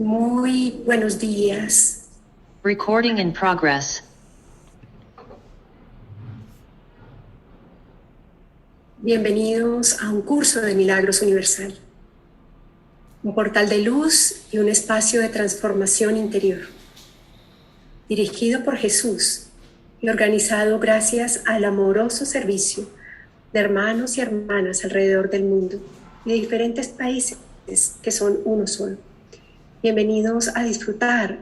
Muy buenos días. Recording in progress. Bienvenidos a un curso de milagros universal. Un portal de luz y un espacio de transformación interior. Dirigido por Jesús y organizado gracias al amoroso servicio de hermanos y hermanas alrededor del mundo y de diferentes países que son uno solo. Bienvenidos a disfrutar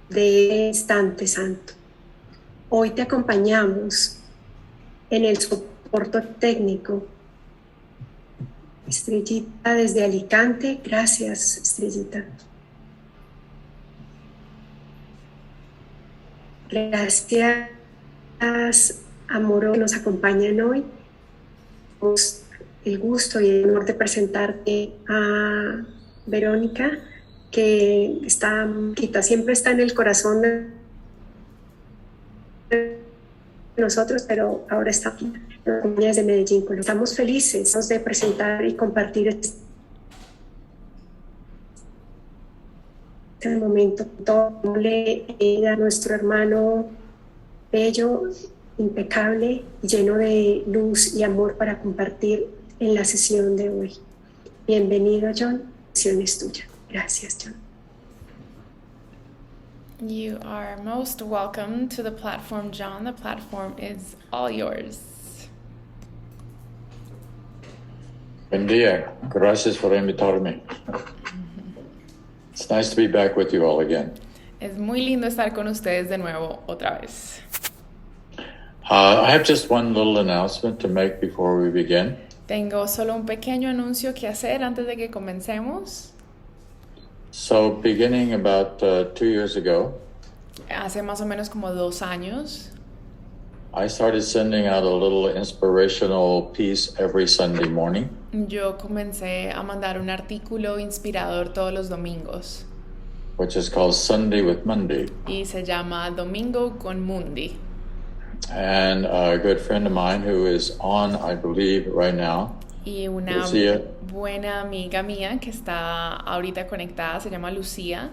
de este instante santo. Hoy te acompañamos en el soporte técnico. Estrellita desde Alicante, gracias Estrellita. Gracias Amor que nos acompañan hoy. Tenemos el gusto y el honor de presentarte a Verónica, que siempre está en el corazón de nosotros, pero ahora está aquí, desde Medellín. Estamos felices de presentar y compartir este momento. Dándole a nuestro hermano bello, impecable, lleno de luz y amor para compartir en la sesión de hoy. Bienvenido, Jon. La sesión es tuya. Gracias, Jon. You are most welcome to the platform, Jon. The platform is all yours. Buen día. Gracias por invitarme. It's nice to be back with you all again. Es muy lindo estar con ustedes de nuevo otra vez. I have just one little announcement to make before we begin. Tengo solo un pequeño anuncio que hacer antes de que comencemos. So beginning about 2 years ago, Hace más o menos como 2 años, I started sending out a little inspirational piece every Sunday morning. yo comencé a mandar un artículo inspirador todos los domingos. Which is called Sunday with Mundy. Y se llama Domingo con Mundy. And a good friend of mine who is on, I believe, right now, Y una Lucía. buena amiga mía que está ahorita conectada se llama Lucía.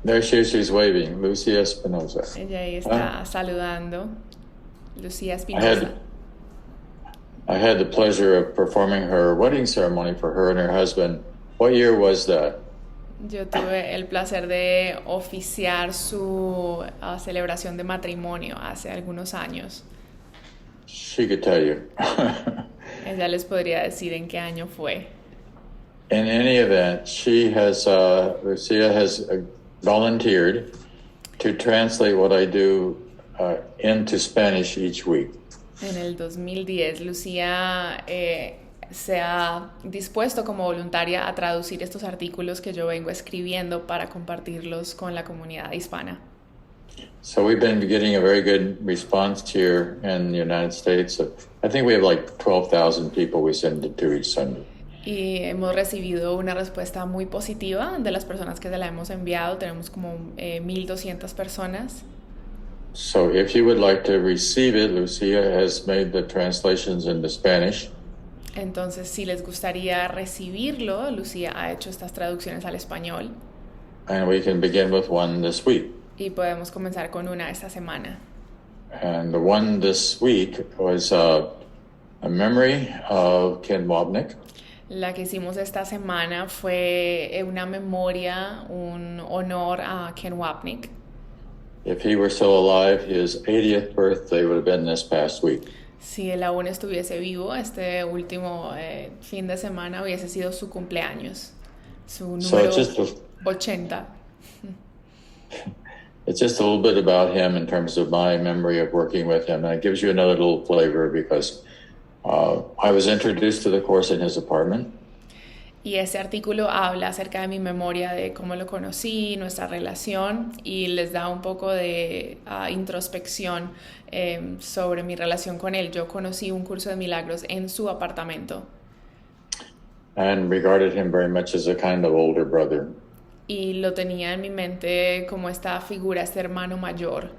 There she's waving, Lucia Espinosa. Ella ahí está saludando. Lucía I Espinosa. had the pleasure of performing her wedding ceremony for her and her husband. What year was that? Yo tuve el placer de oficiar su celebración de matrimonio hace algunos años. She could tell you. Ella les podría decir en qué año fue. In any event, Lucia has volunteered to translate what I do into Spanish each week. En el 2010, Lucía se ha dispuesto como voluntaria a traducir estos artículos que yo vengo escribiendo para compartirlos con la comunidad hispana. So we've been getting a very good response here in the United States. I think we have like 12,000 people we send it to each Sunday. Y hemos recibido una respuesta muy positiva de las personas que se la hemos enviado. Tenemos como 1,200 personas. So if you would like to receive it, Lucia has made the translations into Spanish. Entonces, si les gustaría recibirlo, Lucía ha hecho estas traducciones al español. And we can begin with one this week. Y podemos comenzar con una esta semana. And the one this week was a memory of Kenneth Wapnick. La que hicimos esta semana fue una memoria, un honor a Kenneth Wapnick. If he were still alive, his 80th birthday would have been this past week. Si él aún estuviese vivo, este último fin de semana hubiese sido su cumpleaños, su número 80. It's just a little bit about him in terms of my memory of working with him. And it gives you another little flavor because I was introduced to the course in his apartment. Y ese artículo habla acerca de mi memoria, de cómo lo conocí, nuestra relación, y les da un poco de introspección sobre mi relación con él. Yo conocí un curso de milagros en su apartamento. And regarded him very much as a kind of older brother. Y lo tenía en mi mente como esta figura, este hermano mayor.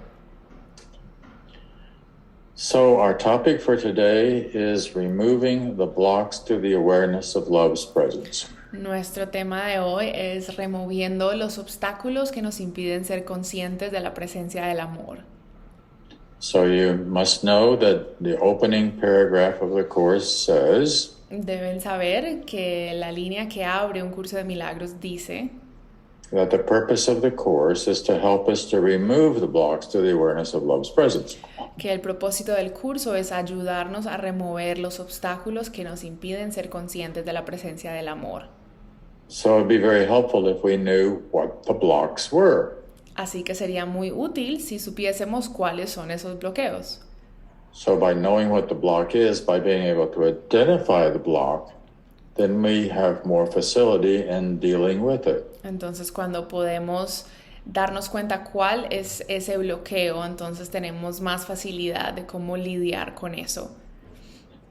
So our topic for today is removing the blocks to the awareness of love's presence. Nuestro tema de hoy es removiendo los obstáculos que nos impiden ser conscientes de la presencia del amor. So you must know that the opening paragraph of the course says, Deben saber que la línea que abre un curso de milagros dice that the purpose of the course is to help us to remove the blocks to the awareness of love's presence. que el propósito del curso es ayudarnos a remover los obstáculos que nos impiden ser conscientes de la presencia del amor. So it'd be very helpful if we knew what the blocks were. Así que sería muy útil si supiésemos cuáles son esos bloqueos. So by knowing what the block is, by being able to identify the block, then we have more facility in dealing with it. Entonces, cuando podemos darnos cuenta cuál es ese bloqueo, entonces tenemos más facilidad de cómo lidiar con eso.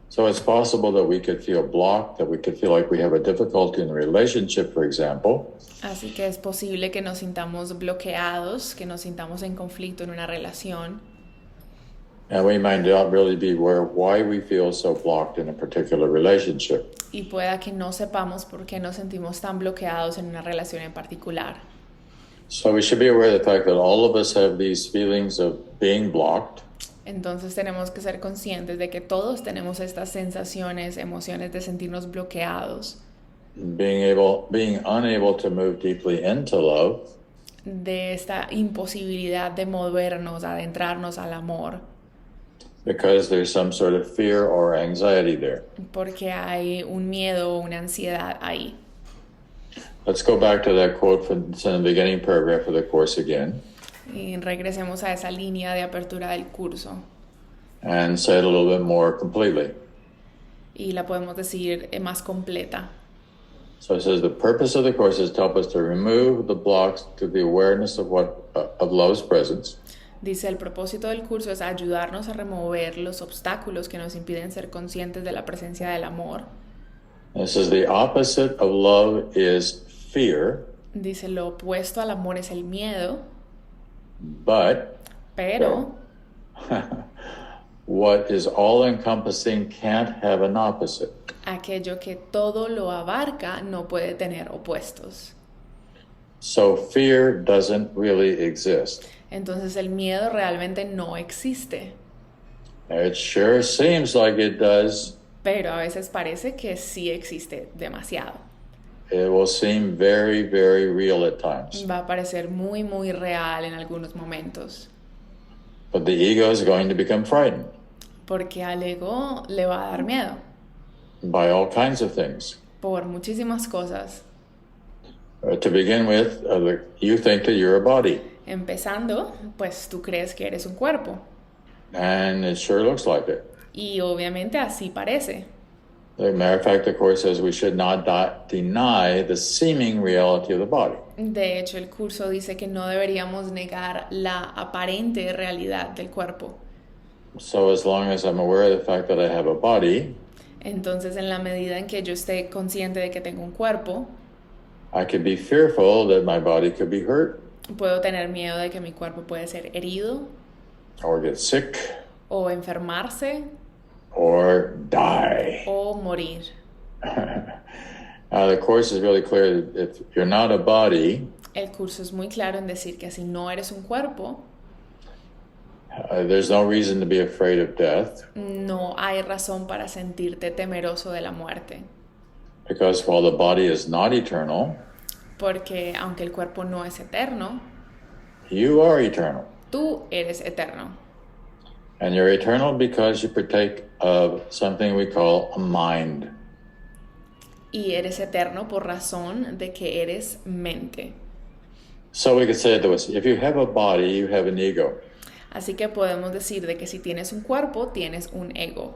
So it's possible that we could feel blocked, that we could feel like we have a difficulty in a relationship, for example. Así que es posible que nos sintamos bloqueados, que nos sintamos en conflicto en una relación. And we might not really be aware why we feel so blocked in a particular relationship. Y pueda que no sepamos por qué nos sentimos tan bloqueados en una relación en particular. So we should be aware of the fact that all of us have these feelings of being blocked. Entonces tenemos que ser conscientes de que todos tenemos estas sensaciones, emociones de sentirnos bloqueados, Being unable to move deeply into love, de esta imposibilidad de movernos, adentrarnos al amor, because there's some sort of fear or anxiety there. porque hay un miedo o una ansiedad ahí. Let's go back to that quote from the beginning paragraph of the course again. Y regresemos a esa línea de apertura del curso And say it a little bit more completely. y la podemos decir más completa. So it says the purpose of the course is to help us to remove the blocks to the awareness of of love's presence. Dice, el propósito del curso es ayudarnos a remover los obstáculos que nos impiden ser conscientes de la presencia del amor. And it says the opposite of love is fear, Dice, lo opuesto al amor es el miedo, but pero what is all-encompassing can't have an opposite. aquello que todo lo abarca no puede tener opuestos. So fear doesn't really exist. Entonces el miedo realmente no existe, It sure seems like it does. pero a veces parece que sí existe demasiado. It will seem very, very real at times. Va a parecer muy, muy real en algunos momentos, But the ego is going to become frightened porque al ego le va a dar miedo by all kinds of things. por muchísimas cosas. To begin with, you think that you're a body, Empezando, pues tú crees que eres un cuerpo, and it sure looks like it. y obviamente así parece. As a matter of fact, the Course says we should not deny the seeming reality of the body. De hecho, el curso dice que no deberíamos negar la aparente realidad del cuerpo. So as long as I'm aware of the fact that I have a body, Entonces, en la medida en que yo esté consciente de que tengo un cuerpo, I could be fearful that my body could be hurt puedo tener miedo de que mi cuerpo puede ser herido or get sick o enfermarse or die. o morir. The Course is really clear that if you're not a body, El curso es muy claro en decir que si no eres un cuerpo, there's no reason to be afraid of death, no hay razón para sentirte temeroso de la muerte. because while the body is not eternal, Porque aunque el cuerpo no es eterno, you are eternal. tú eres eterno. And you're eternal because you partake of something we call a mind. Y eres eterno por razón de que eres mente. So we could say it this way: if you have a body, you have an ego. Así que podemos decir de que si tienes un cuerpo, tienes un ego.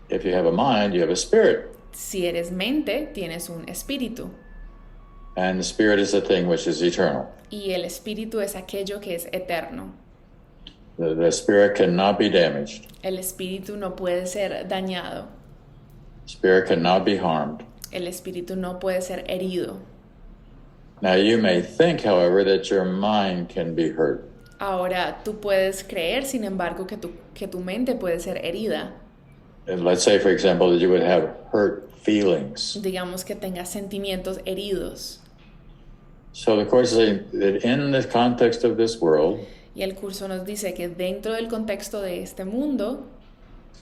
If you have a mind, you have a spirit. Si eres mente, tienes un espíritu. And the spirit is the thing which is eternal. Y el espíritu es aquello que es eterno. The spirit cannot be damaged. El espíritu no puede ser dañado. Spirit cannot be harmed. El espíritu no puede ser herido. Now you may think, however, that your mind can be hurt. Ahora, tú puedes creer, sin embargo, que tu mente puede ser herida. And let's say, for example, that you would have hurt feelings. Digamos que tengas sentimientos heridos. So the Course is saying that in the context of this world, Y el curso nos dice que dentro del contexto de este mundo,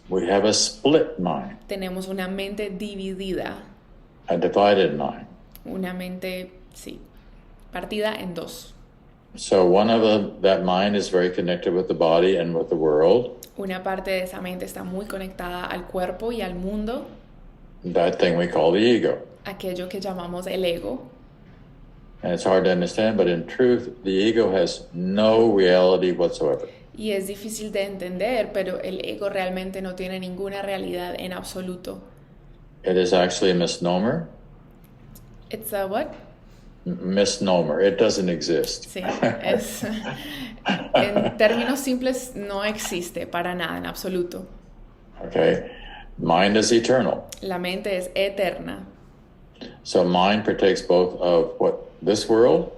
we have a split mind, tenemos una mente dividida. a divided mind. Una mente, sí, partida en dos. So one of that mind is very connected with the body and with the world. Una parte de esa mente está muy conectada al cuerpo y al mundo, That thing we call the ego. aquello que llamamos el ego. And it's hard to understand, but in truth, the ego has no reality whatsoever. Y es difícil de entender, pero el ego realmente no tiene ninguna realidad en absoluto. It is actually a misnomer. It's a what? Misnomer. It doesn't exist. Sí, es, en términos simples no existe para nada en absoluto. Okay? Mind is eternal. La mente es eterna. So mind partakes both of what? This world?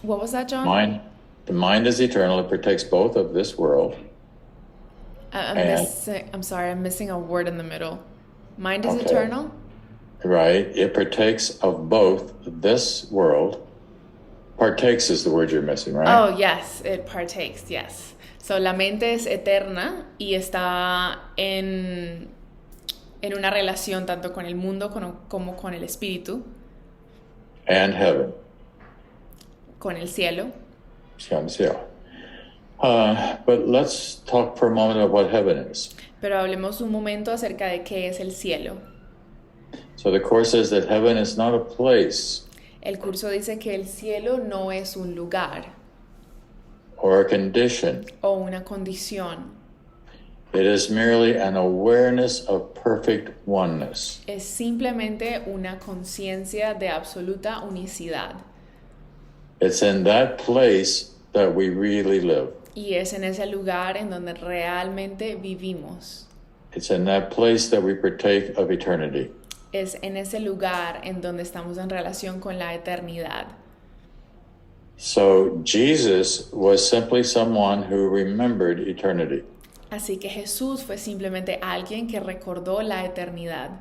What was that, John? The mind is eternal. It partakes both of this world. I'm sorry, I'm missing a word in the middle. Mind is Okay. eternal? Right? It partakes of both this world. Partakes is the word you're missing, right? Oh, yes, it partakes, yes. So, la mente es eterna y está en una relación tanto con el mundo como con el espíritu, And heaven. con el cielo. But let's talk for a moment about what heaven is. Pero hablemos un momento acerca de qué es el cielo. So the Course says that heaven is not a place El curso dice que el cielo no es un lugar or a condition. o una condición. It is merely an awareness of perfect oneness. Es simplemente una conciencia de absoluta unicidad. It's in that place that we really live. Y es en ese lugar en donde realmente vivimos. It's in that place that we partake of eternity. Es en ese lugar en donde estamos en relación con la eternidad. So Jesus was simply someone who remembered eternity. Así que Jesús fue simplemente alguien que recordó la eternidad.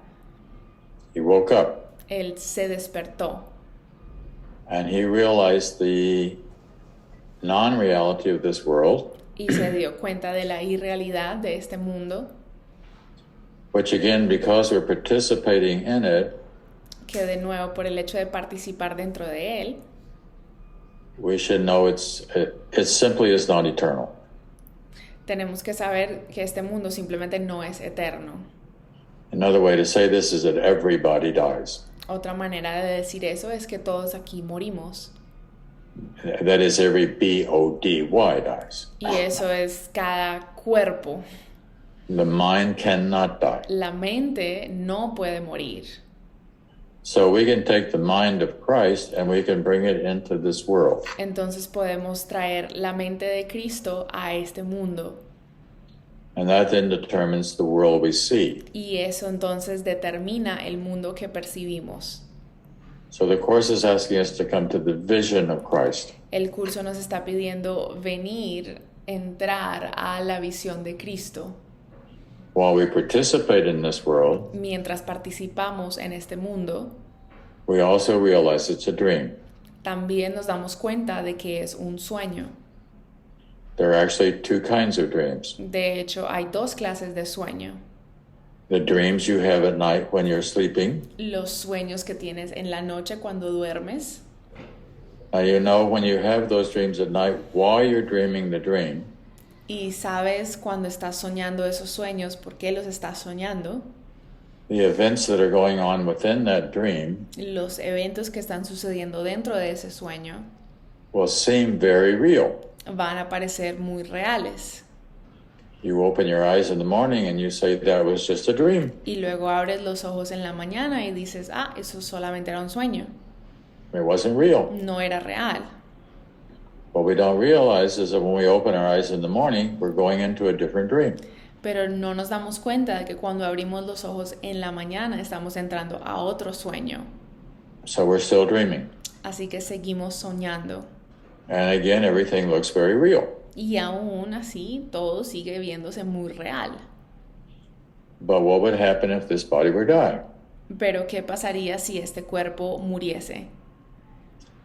He woke up Él se despertó and he realized the non-reality of this world, y se dio cuenta de la irrealidad de este mundo, which again, because we're participating in it, que de nuevo por el hecho de participar dentro de él, we should know it simply is not eternal. tenemos que saber que este mundo simplemente no es eterno. Another way to say this is that everybody dies. Otra manera de decir eso es que todos aquí morimos. That is, every body dies. Y eso es cada cuerpo. The mind cannot die. La mente no puede morir. So we can take the mind of Christ and we can bring it into this world. Entonces podemos traer la mente de Cristo a este mundo. And that then determines the world we see. Y eso entonces determina el mundo que percibimos. So the Course is asking us to come to the vision of Christ. El curso nos está pidiendo venir, entrar a la visión de Cristo. While we participate in this world, Mientras participamos en este mundo, we also realize it's a dream. también nos damos cuenta de que es un sueño. There are actually two kinds of dreams. De hecho, hay dos clases de sueño. The dreams you have at night when you're sleeping. Los sueños que tienes en la noche cuando duermes. Now you know when you have those dreams at night, while you're dreaming the dream, Y sabes cuando estás soñando esos sueños, por qué los estás soñando. the events that are going on within that dream Los eventos que están sucediendo dentro de ese sueño will seem very real. van a parecer muy reales. You open your eyes in the morning and you say that was just a dream. Y luego abres los ojos en la mañana y dices, eso solamente era un sueño. It wasn't real. No era real. What we don't realize is that when we open our eyes in the morning, we're going into a different dream. Pero no nos damos cuenta de que cuando abrimos los ojos en la mañana estamos entrando a otro sueño. So we're still dreaming. Así que seguimos soñando. And again, everything looks very real. Y aún así, todo sigue viéndose muy real. But what would happen if this body were dying? Pero ¿qué pasaría si este cuerpo muriese?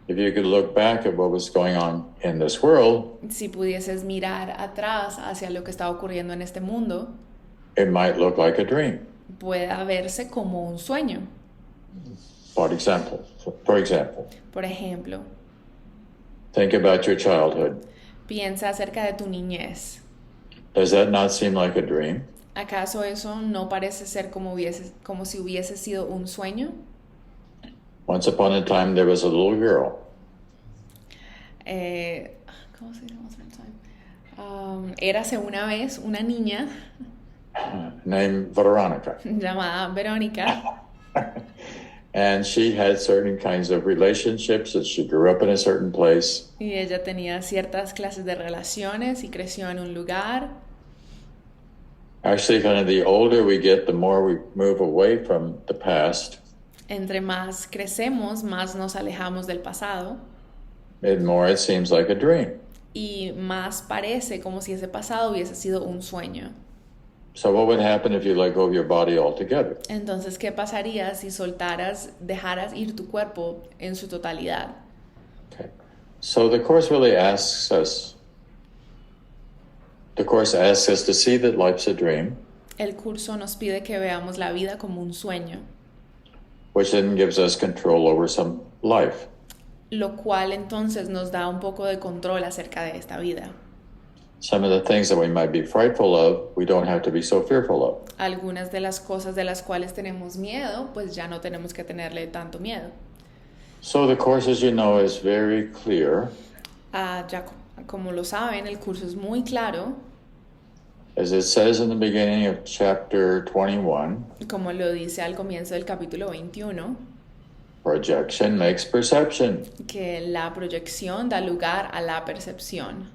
If you could look back at what was going on in this world, Si pudieses mirar atrás hacia lo que está ocurriendo en este mundo, it might look like a dream. pueda verse como un sueño. For example, Por ejemplo, think about your childhood. piensa acerca de tu niñez. Does that not seem like a dream? ¿Acaso eso no parece ser como si hubiese sido un sueño? Once upon a time, there was a little girl. ¿Cómo se llama? Érase una vez una niña Named Veronica. llamada Verónica. And she had certain kinds of relationships that she grew up in a certain place. Y ella tenía ciertas clases de relaciones y creció en un lugar. Actually, kind of the older we get, the more we move away from the past, Entre más crecemos, más nos alejamos del pasado and more it seems like a dream. y más parece como si ese pasado hubiese sido un sueño. So what would happen if you let go of your body altogether? Entonces, ¿qué pasaría si dejaras ir tu cuerpo en su totalidad? Okay. So the Course really asks us to see that life's a dream, El curso nos pide que veamos la vida como un sueño, which then gives us control over some life. lo cual entonces nos da un poco de control acerca de esta vida. Some of the things that we might be frightful of, we don't have to be so fearful of. Algunas de las cosas de las cuales tenemos miedo, pues ya no tenemos que tenerle tanto miedo. So the Course, as you know, is very clear. Como lo saben, el curso es muy claro, As it says in the beginning of chapter 21, como lo dice al comienzo del capítulo 21, projection makes perception. que la proyección da lugar a la percepción.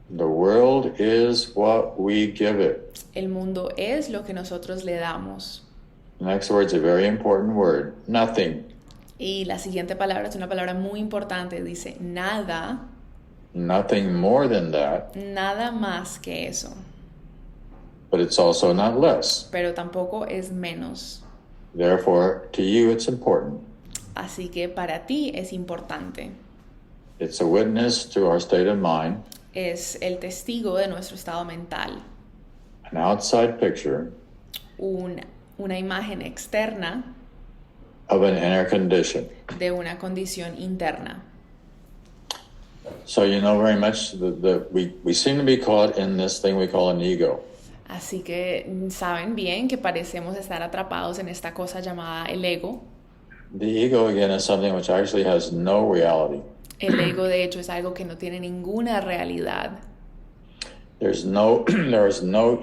The world is what we give it. El mundo es lo que nosotros le damos. The next word's a very important word, nothing. Y la siguiente palabra es una palabra muy importante, dice nada, Nothing more than that, nada más que eso, but it's also not less. pero tampoco es menos. Therefore, to you it's important. Así que para ti es importante. It's a witness to our state of mind, Es el testigo de nuestro estado mental, an outside picture una imagen externa of an inner condition. de una condición interna. So you know very much that we seem to be caught in this thing we call an ego. Así que saben bien que parecemos estar atrapados en esta cosa llamada el ego. The ego, again, is something which actually has no reality. El ego, de hecho, es algo que no tiene ninguna realidad. There is no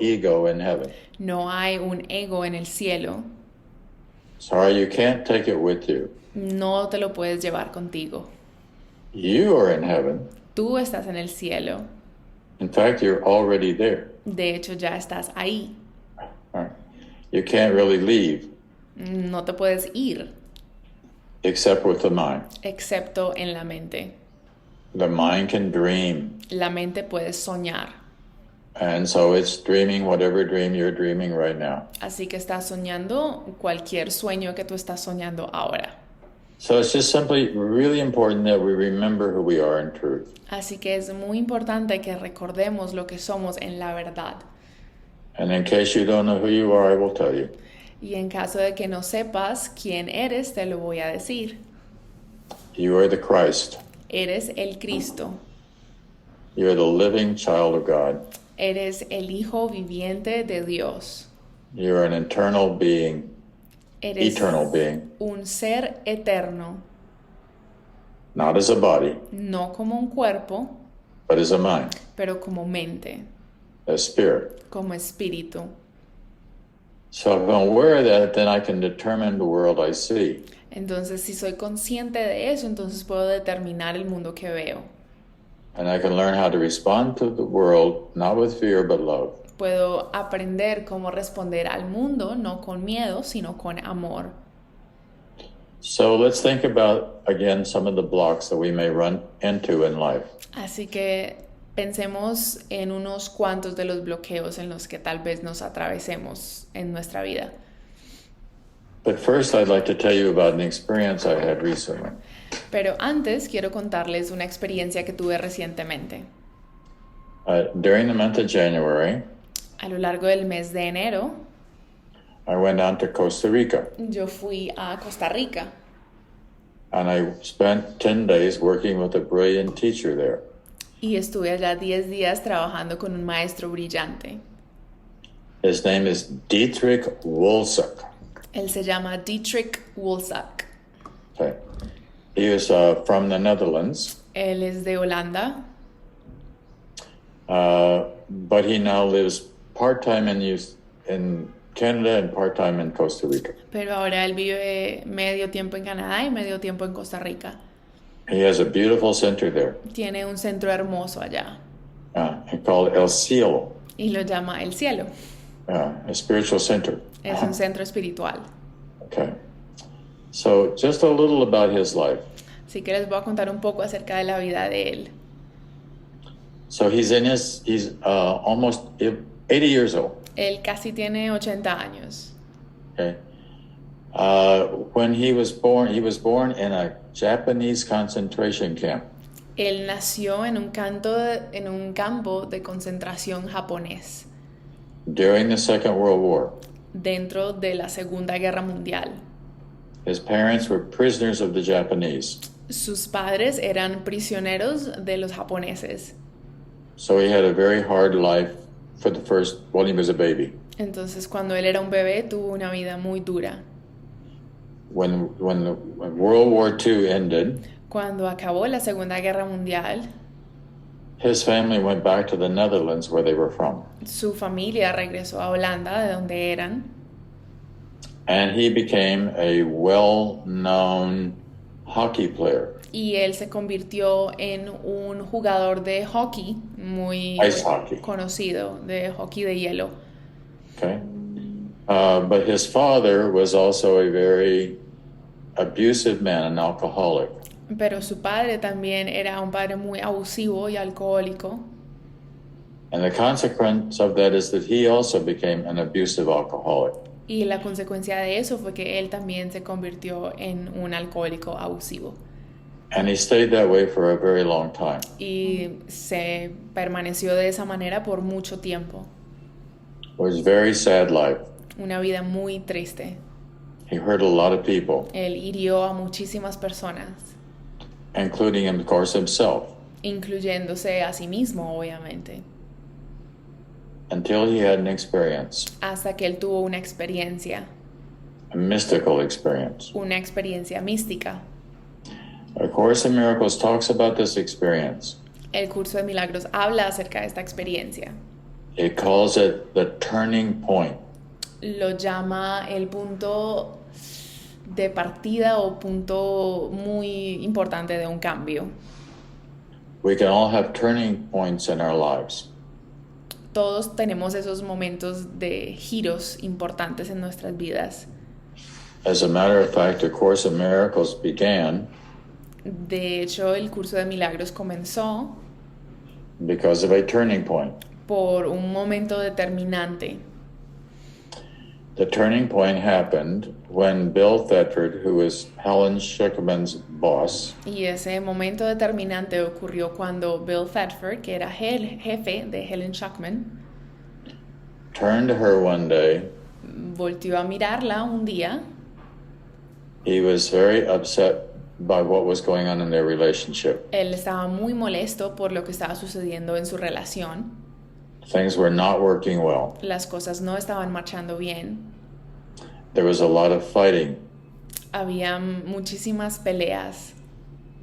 ego in heaven. No hay un ego en el cielo. Sorry, you can't take it with you. No te lo puedes llevar contigo. You are in heaven. Tú estás en el cielo. In fact, you're already there. De hecho, ya estás ahí. All right. You can't really leave No te puedes ir, except with the mind. excepto en la mente. The mind can dream. La mente puede soñar. And so it's dreaming whatever dream you're dreaming right now. Así que estás soñando cualquier sueño que tú estás soñando ahora. So it's just simply really important that we remember who we are in truth. Así que es muy importante que recordemos lo que somos en la verdad. And in case you don't know who you are, I will tell you. Y en caso de que no sepas quién eres, te lo voy a decir. You are the Christ. Eres el Cristo. You are the living child of God. Eres el Hijo viviente de Dios. You are an eternal being. Eres Eternal being. un ser eterno, Not as a body, no como un cuerpo, but as a mind, pero como mente, a spirit. como espíritu. So if I'm aware of that, then I can determine the world I see. Entonces, si soy consciente de eso, entonces puedo determinar el mundo que veo. And I can learn how to respond to the world, not with fear, but love. Puedo aprender cómo responder al mundo, no con miedo, sino con amor. So let's think about, again, some of the blocks that we may run into in life. Así que pensemos en unos cuantos de los bloqueos en los que tal vez nos atravesemos en nuestra vida. But first, I'd like to tell you about an experience I had recently. Pero antes quiero contarles una experiencia que tuve recientemente. During the month of January, A lo largo del mes de enero, I went down to Costa Rica, yo fui a Costa Rica and I spent 10 days working with a brilliant teacher there. y estuve allá 10 días trabajando con un maestro brillante. His name is Dietrich Wolsak. Él se llama Dietrich Wolsak. Okay. He was from the Netherlands, Él es de Holanda, but he now lives part-time in Canada and part-time in Costa Rica. pero ahora él vive medio tiempo en Canadá y medio tiempo en Costa Rica. He has a beautiful center there, Tiene un centro hermoso allá called El Cielo, y lo llama El Cielo. a spiritual center. Es un centro espiritual. Okay. So just a little about his life. Así que les voy a contar un poco acerca de la vida de él. So he's almost 80 years old. Él casi tiene 80 años. Okay. When he was born in a Japanese concentration camp. Él nació en un campo de concentración japonés During the Second World War. dentro de la Segunda Guerra Mundial. His parents were prisoners of the Japanese. Sus padres eran prisioneros de los japoneses. So he had a very hard life when he was a baby. Entonces, cuando él era un bebé, tuvo una vida muy dura. When World War II ended, Cuando acabó la Segunda Guerra Mundial, his family went back to the Netherlands where they were from. su familia regresó a Holanda, de donde eran, And he became a well-known hockey player. y él se convirtió en un jugador de hockey muy Ice hockey. conocido, de hockey de hielo. Okay. But his father was also a very abusive man, an alcoholic. Pero su padre también era un padre muy abusivo y alcohólico. And the consequence of that is that he also became an abusive alcoholic. Y la consecuencia de eso fue que él también se convirtió en un alcohólico abusivo. And he stayed that way for a very long time. Y se permaneció de esa manera por mucho tiempo. It was a very sad life. Una vida muy triste. He hurt a lot of people, Él hirió a muchísimas personas, including, of course, himself, incluyéndose a sí mismo, obviamente, until he had an experience, hasta que él tuvo una experiencia mística. A Course in Miracles talks about this experience. El Curso de Milagros habla acerca de esta experiencia. It calls it the turning point. Lo llama el punto de partida o punto muy importante de un cambio. We can all have turning points in our lives. Todos tenemos esos momentos de giros importantes en nuestras vidas. As a matter of fact, A Course in Miracles began De hecho, el Curso de Milagros comenzó because of a turning point. por un momento determinante. The turning point happened when Bill Thetford, who was Helen Schucman's boss, Y ese momento determinante ocurrió cuando Bill Thetford, que era el jefe de Helen Schucman, turned to her one day. volteó a mirarla un día. He was very upset by what was going on in their relationship. Él estaba muy molesto por lo que estaba sucediendo en su relación. Things were not working well. Las cosas no estaban marchando bien. There was a lot of fighting Había muchísimas peleas.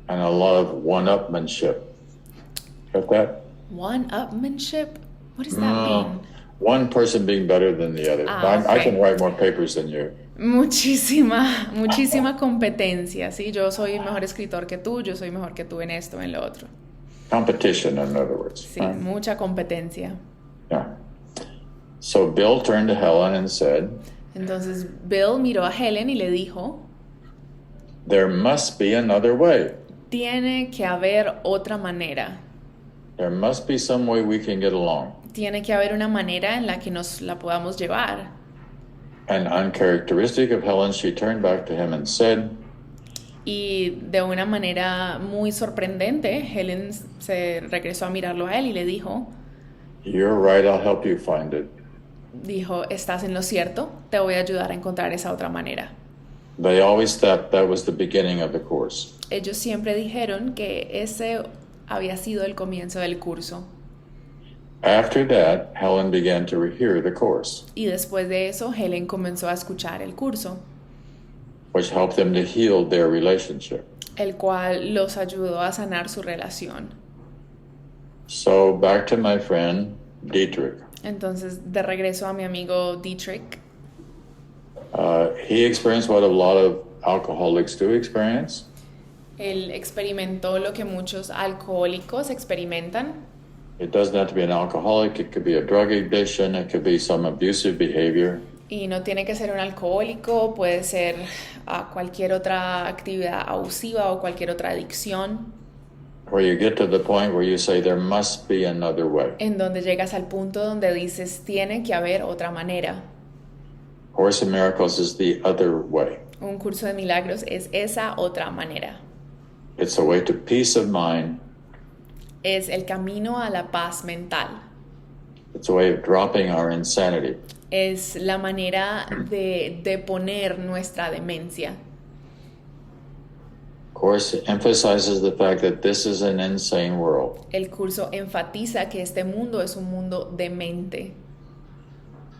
and a lot of one-upmanship. Got that? One-upmanship? What does that mean? One person being better than the other. I Okay. can write more papers than you. Muchísima competencia, ¿sí? Yo soy mejor escritor que tú, yo soy mejor que tú en esto, en lo otro. Competition, in other words. Sí, mucha competencia. Yeah. So Bill turned to Helen and said, Entonces Bill miró a Helen y le dijo, There must be another way. Tiene que haber otra manera. There must be some way we can get along. Tiene que haber una manera en la que nos la podamos llevar. And uncharacteristic of Helen, she turned back to him and said, Y de una manera muy sorprendente, Helen se regresó a mirarlo a él y le dijo, "You're right, I'll help you find it." estás en lo cierto, te voy a ayudar a encontrar esa otra manera. They always thought that was the beginning of the course. Ellos siempre dijeron que ese había sido el comienzo del curso. After that, Helen began to hear the course, Y después de eso, Helen comenzó a escuchar el curso, which helped them to heal their relationship. el cual los ayudó a sanar su relación. So back to my friend Dietrich. Entonces, de regreso a mi amigo Dietrich, He experienced what a lot of alcoholics do experience. él experimentó lo que muchos alcohólicos experimentan. It doesn't have to be an alcoholic, it could be a drug addiction, it could be some abusive behavior. Y no tiene que ser un alcohólico, puede ser cualquier otra actividad abusiva o cualquier otra adicción, Where you get to the point where you say there must be another way. en donde llegas al punto donde dices, tiene que haber otra manera. Course in Miracles is the other way. Un curso de milagros es esa otra manera. It's a way to peace of mind. Es el camino a la paz mental. It's a way of dropping our insanity. Es la manera de poner nuestra demencia. Course emphasizes the fact that this is an insane world. El curso enfatiza que este mundo es un mundo demente.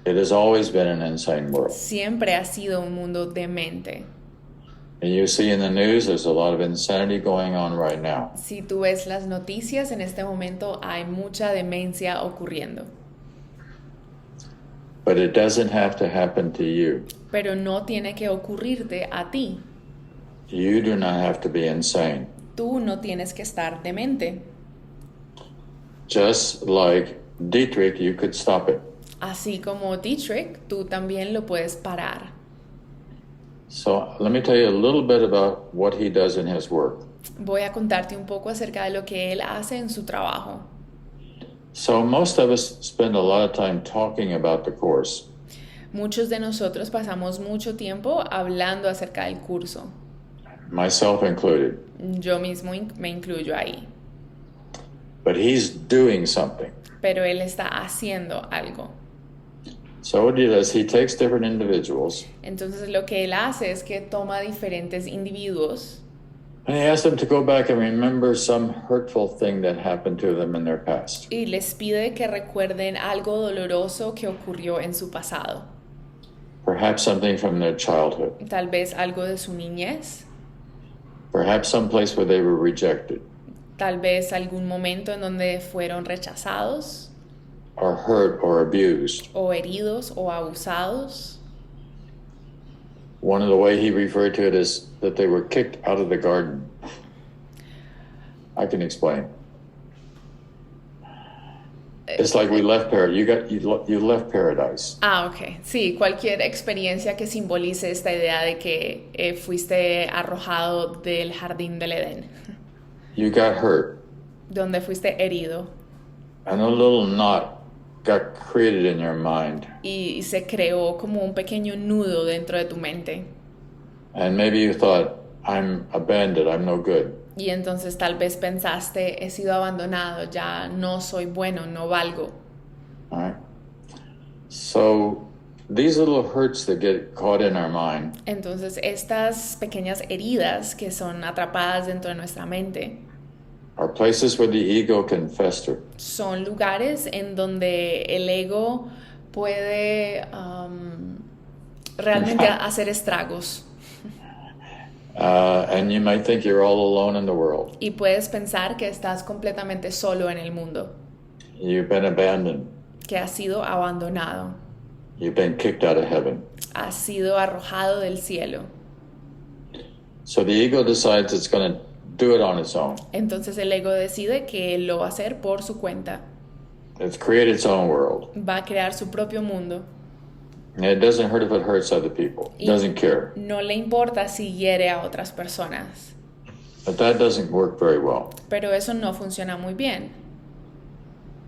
It has always been an insane world. Siempre ha sido un mundo demente. And you see in the news, there's a lot of insanity going on right now. Si tú ves las noticias, en este momento hay mucha demencia ocurriendo. But it doesn't have to happen to you. Pero no tiene que ocurrirte a ti. You do not have to be insane. Tú no tienes que estar demente. Just like Dietrich, you could stop it. Así como Dietrich, tú también lo puedes parar. So let me tell you a little bit about what he does in his work. Voy a contarte un poco acerca de lo que él hace en su trabajo. So most of us spend a lot of time talking about the course. Muchos de nosotros pasamos mucho tiempo hablando acerca del curso. Myself included. Yo mismo me incluyo ahí. But he's doing something. Pero él está haciendo algo. So what he does, he takes different individuals Entonces lo que él hace es que toma diferentes individuos and he asks them to go back and remember some hurtful thing that happened to them in their past. y les pide que recuerden algo doloroso que ocurrió en su pasado. Perhaps something from their childhood. Tal vez algo de su niñez. Perhaps some place where they were rejected Tal vez algún momento en donde fueron rechazados or hurt or abused. o heridos o abusados. One of the way he referred to it is that they were kicked out of the garden. I can explain. It's like we left paradise. You left paradise. Ok. Sí, cualquier experiencia que simbolice esta idea de que fuiste arrojado del jardín del Edén, You got hurt, donde fuiste herido and a little knot got created in your mind. y se creó como un pequeño nudo dentro de tu mente. And maybe you thought, I'm abandoned, I'm no good. Y entonces tal vez pensaste, he sido abandonado, ya no soy bueno, no valgo. All right? So these little hurts that get caught in our mind Entonces estas pequeñas heridas que son atrapadas dentro de nuestra mente are places where the ego can fester. son lugares en donde el ego puede realmente hacer estragos. And you might think you're all alone in the world. Y puedes pensar que estás completamente solo en el mundo, You've been abandoned. que has sido abandonado, You've been kicked out of heaven. has sido arrojado del cielo. So the ego decides it's going to do it on its own. Entonces el ego decide que lo va a hacer por su cuenta. It's created its own world. Va a crear su propio mundo. And it doesn't hurt if it hurts other people. It doesn't care. No le importa si hiere a otras personas. But that doesn't work very well. Pero eso no funciona muy bien.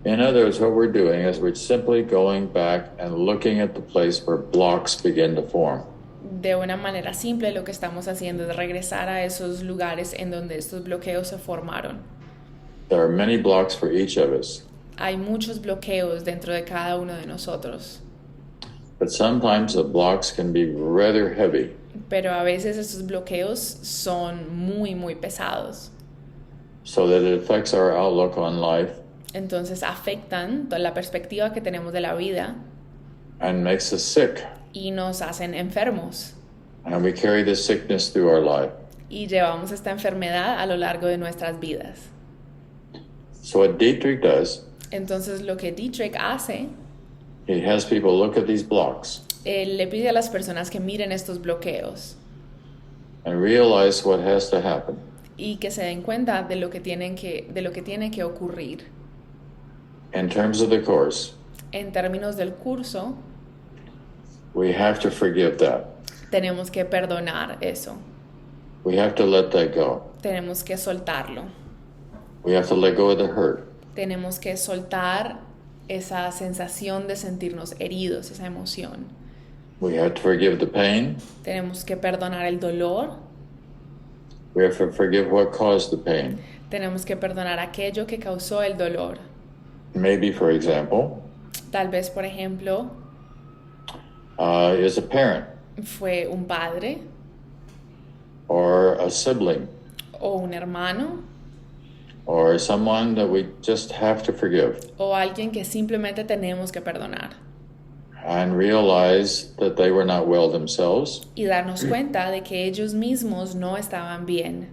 In other words, what we're doing is we're simply going back and looking at the place where blocks begin to form. De una manera simple, lo que estamos haciendo es regresar a esos lugares en donde estos bloqueos se formaron. There are many blocks for each of us. Hay muchos bloqueos dentro de cada uno de nosotros. But sometimes the blocks can be rather heavy. Pero a veces esos bloqueos son muy, muy pesados. So that it affects our outlook on life. Entonces afectan toda la perspectiva que tenemos de la vida. And makes us sick. Y nos hacen enfermos. And we carry this sickness through our life. Y llevamos esta enfermedad a lo largo de nuestras vidas. So what Dietrich does, entonces lo que Dietrich hace, he has people look at these blocks. Él le pide a las personas que miren estos bloqueos. And realize what has to happen. Y que se den cuenta de lo que tiene que ocurrir. In terms of the course, en términos del curso, we have to forgive that. Tenemos que perdonar eso. We have to let that go. Tenemos que soltarlo. We have to let go of the hurt. Tenemos que soltar esa sensación de sentirnos heridos, esa emoción. We have to forgive the pain. Tenemos que perdonar el dolor. We have to forgive what caused the pain. Tenemos que perdonar aquello que causó el dolor. Maybe, for example, tal vez, por ejemplo, is a parent. Fue un padre. Or a sibling. O un hermano. Or someone that we just have to forgive. O alguien que simplemente tenemos que perdonar. And realize that they were not well themselves. Y darnos cuenta de que ellos mismos no estaban bien.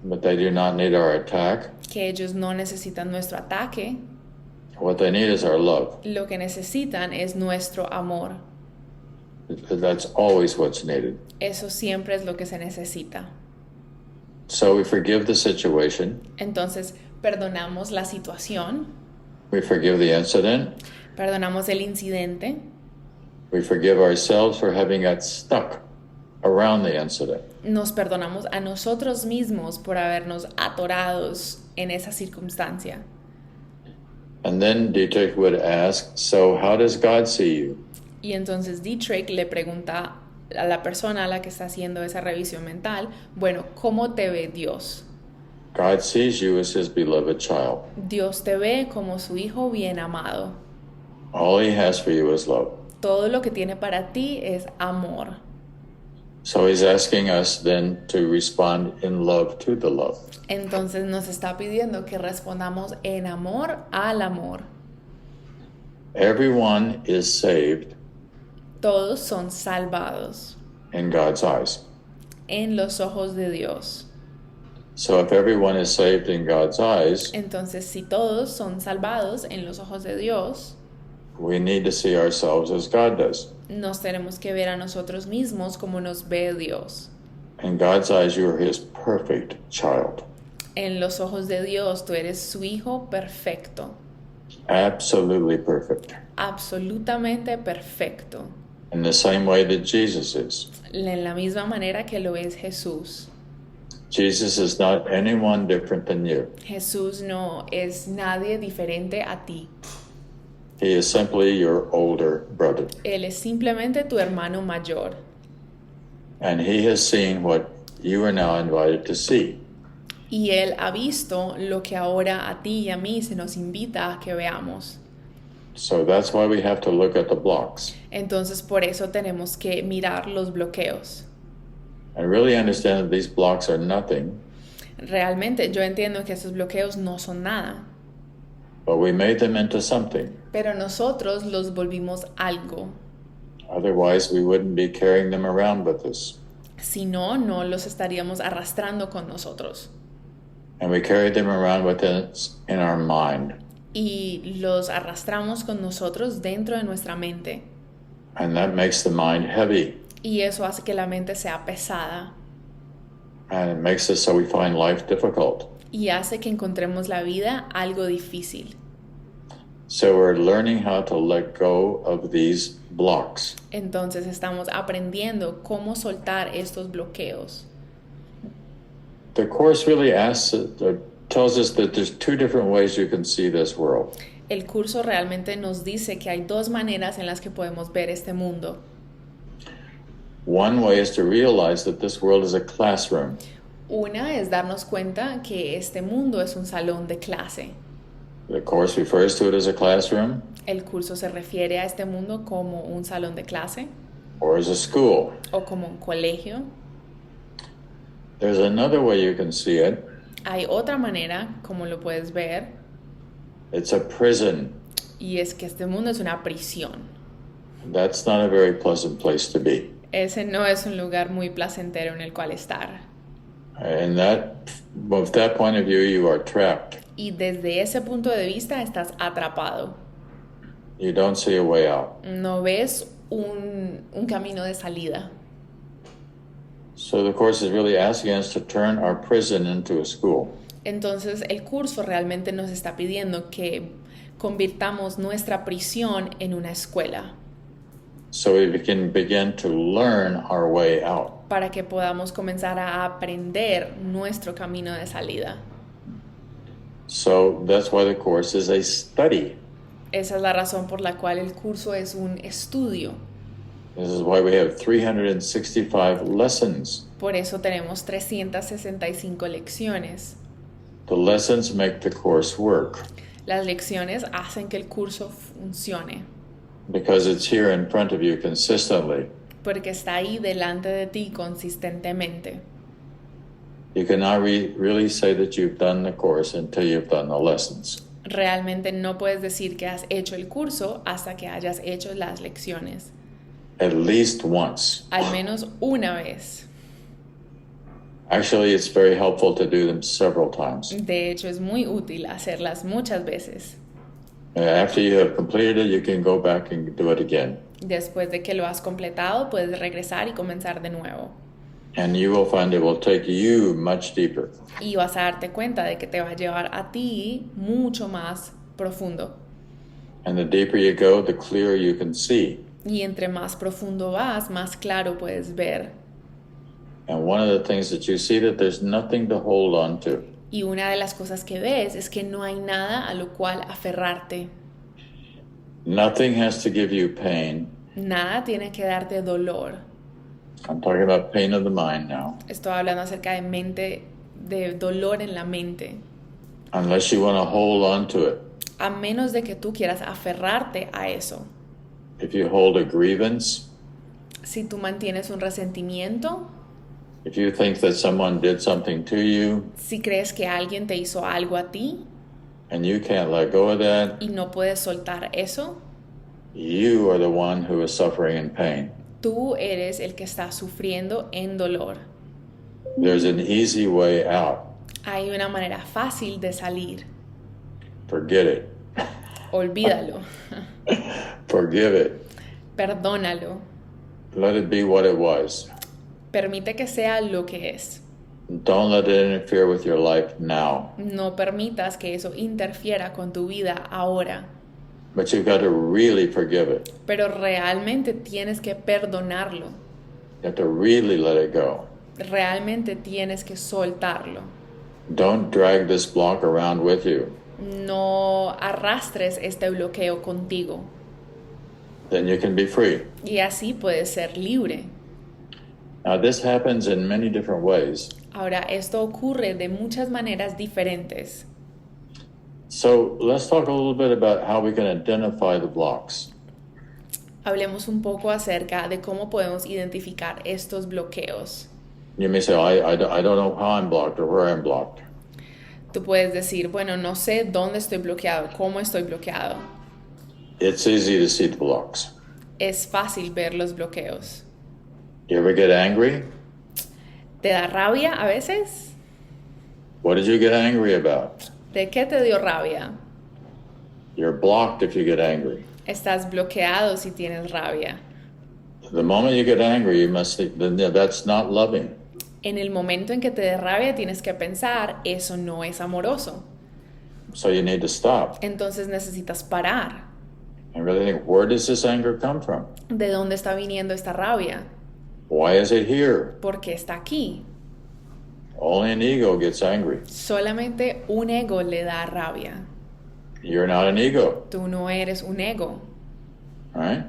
But they do not need our attack. Que ellos no necesitan nuestro ataque. What they need is our love. Lo que necesitan es nuestro amor. That's always what's needed. Eso siempre es lo que se necesita. So we forgive the situation. Entonces, perdonamos la situación. We forgive the incident. Perdonamos el incidente. We forgive ourselves for having got stuck around the incident. Nos perdonamos a nosotros mismos por habernos atorados en esa circunstancia. And then Dietrich would ask, so how does God see you? Y entonces Dietrich le pregunta a la persona a la que está haciendo esa revisión mental, bueno, ¿cómo te ve Dios? God sees you as his beloved child. Dios te ve como su hijo bien amado. All he has for you is love. Todo lo que tiene para ti es amor. So he's asking us then to respond in love to the love. Entonces nos está pidiendo que respondamos en amor al amor. Everyone is saved. Todos son salvados. In God's eyes. En los ojos de Dios. So if everyone is saved in God's eyes, entonces si todos son salvados en los ojos de Dios, we need to see ourselves as God does. Nos tenemos que ver a nosotros mismos como nos ve Dios. In God's eyes, you are his perfect child. En los ojos de Dios, tú eres su hijo perfecto. Absolutely perfect. Absolutamente perfecto. In the same way that Jesus is. En la misma manera que lo es Jesús. Jesus is not anyone different than you. Jesús no es nadie diferente a ti. He is simply your older brother. Él es simplemente tu hermano mayor. And he has seen what you are now invited to see. Y él ha visto lo que ahora a ti y a mí se nos invita a que veamos. So that's why we have to look at the blocks. Entonces por eso tenemos que mirar los bloqueos. And really understand that these blocks are nothing. Realmente yo entiendo que esos bloqueos no son nada. But we made them into something. Pero nosotros los volvimos algo. Otherwise, we wouldn't be carrying them around with us. Si no, no los estaríamos arrastrando con nosotros. And we carry them around with us in our mind. Y los arrastramos con nosotros dentro de nuestra mente. And that makes the mind heavy. Y eso hace que la mente sea pesada. And it makes it so we find life difficult. Y hace que encontremos la vida algo difícil. So we're learning how to let go of these blocks. Entonces estamos aprendiendo cómo soltar estos bloqueos. The Course really tells us that there's two different ways you can see this world. El curso realmente nos dice que hay dos maneras en las que podemos ver este mundo. One way is to realize that this world is a classroom. Una es darnos cuenta que este mundo es un salón de clase. The Course refers to it as a classroom. El curso se refiere a este mundo como un salón de clase. Or as a school. O como un colegio. There's another way you can see it. Hay otra manera como lo puedes ver. It's a prison. Y es que este mundo es una prisión. That's not a very pleasant place to be. Ese no es un lugar muy placentero en el cual estar. And from that point of view, you are trapped. Y desde ese punto de vista estás atrapado. You don't see a way out. No ves un camino de salida. So the Course is really asking us to turn our prison into a school. Entonces el curso realmente nos está pidiendo que convirtamos nuestra prisión en una escuela. So we can begin to learn our way out. Para que podamos comenzar a aprender nuestro camino de salida. So that's why the Course is a study. Esa es la razón por la cual el curso es un estudio. This is why we have 365 lessons. Por eso tenemos 365 lecciones. The lessons make the Course work. Las lecciones hacen que el curso funcione. Because it's here in front of you consistently. Porque está ahí delante de ti consistentemente. You cannot really say that you've done the Course until you've done the lessons. Realmente no puedes decir que has hecho el curso hasta que hayas hecho las lecciones. At least once. Al menos una vez. Actually, it's very helpful to do them several times. De hecho, es muy útil hacerlas muchas veces. After you have completed it, you can go back and do it again. Después de que lo has completado, puedes regresar y comenzar de nuevo. And you will find it will take you much deeper. Y vas a darte cuenta de que te va a llevar a ti mucho más profundo. And the deeper you go, the clearer you can see. Y entre más profundo vas, más claro puedes ver. And one of the things that you see that there's nothing to hold on to. Y una de las cosas que ves es que no hay nada a lo cual aferrarte. Nothing has to give you pain. Nada tiene que darte dolor. I'm talking about pain of the mind now. Estoy hablando acerca de dolor en la mente. Unless you want to hold on to it. A menos de que tú quieras aferrarte a eso. If you hold a grievance. Si tú mantienes un resentimiento. If you think that someone did something to you. Si crees que alguien te hizo algo a ti. And you can't let go of that. Y no puedes soltar eso. You are the one who is suffering in pain. Tú eres el que está sufriendo en dolor. There's an easy way out. Hay una manera fácil de salir. Forget it. Olvídalo. Forgive it. Perdónalo. Let it be what it was. Permite que sea lo que es. Don't let it interfere with your life now. No permitas que eso interfiera con tu vida ahora. But you've got to really forgive it. Pero realmente tienes que perdonarlo. You have to really let it go. Realmente tienes que soltarlo. Don't drag this block around with you. No arrastres este bloqueo contigo. Then you can be free. Y así puedes ser libre. Now this happens in many different ways. Ahora, esto ocurre de muchas maneras diferentes. So let's talk a little bit about how we can identify the blocks. Hablemos un poco acerca de cómo podemos identificar estos bloqueos. You may say, I don't know how I'm blocked or where I'm blocked. Tú puedes decir, bueno, no sé dónde estoy bloqueado, cómo estoy bloqueado. It's easy to see the blocks. Es fácil ver los bloqueos. You ever get angry? ¿Te da rabia a veces? What did you get angry about? ¿De qué te dio rabia? You're blocked if you get angry. Estás bloqueado si tienes rabia. The moment you get angry, you must think, that's not loving. En el momento en que te dé rabia tienes que pensar, eso no es amoroso. So you need to stop Entonces necesitas parar. and really think, where does this anger come from? ¿De dónde está viniendo esta rabia? Why is it here? ¿Por qué está aquí? Only an ego gets angry. Solamente un ego le da rabia. You're not an ego, Tú no eres un ego. right?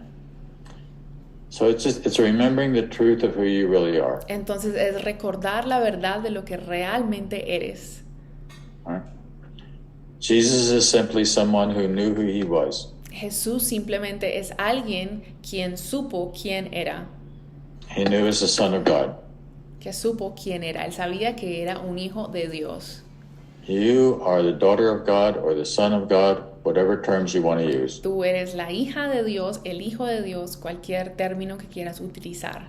So it's remembering the truth of who you really are. Entonces es recordar la verdad de lo que realmente eres. Right? Jesus is simply someone who knew who he was. Jesús simplemente es alguien quien supo quién era. He knew he was the Son of God. Que supo quién era. Él sabía que era un hijo de Dios. You are the daughter of God or the son of God, whatever terms you want to use. Tú eres la hija de Dios, el hijo de Dios, cualquier término que quieras utilizar.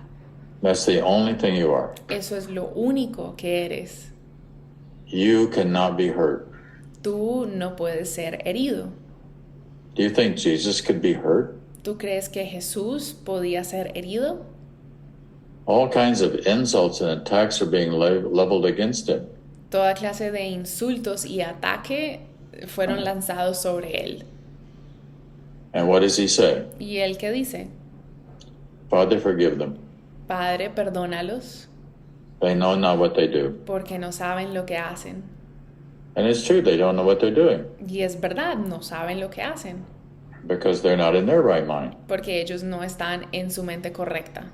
That's the only thing you are. Eso es lo único que eres. You cannot be hurt. Tú no puedes ser herido. Do you think Jesus could be hurt? ¿Tú crees que Jesús podía ser herido? All kinds of insults and attacks are being leveled against him. Toda clase de insultos y ataque fueron lanzados sobre él. And what does he say? ¿Y él qué dice? Father, forgive them. Padre, perdónalos, They know not what they do. porque no saben lo que hacen. And it's true, they don't know what they're doing Y es verdad, no saben lo que hacen, because they're not in their right mind. porque ellos no están en su mente correcta.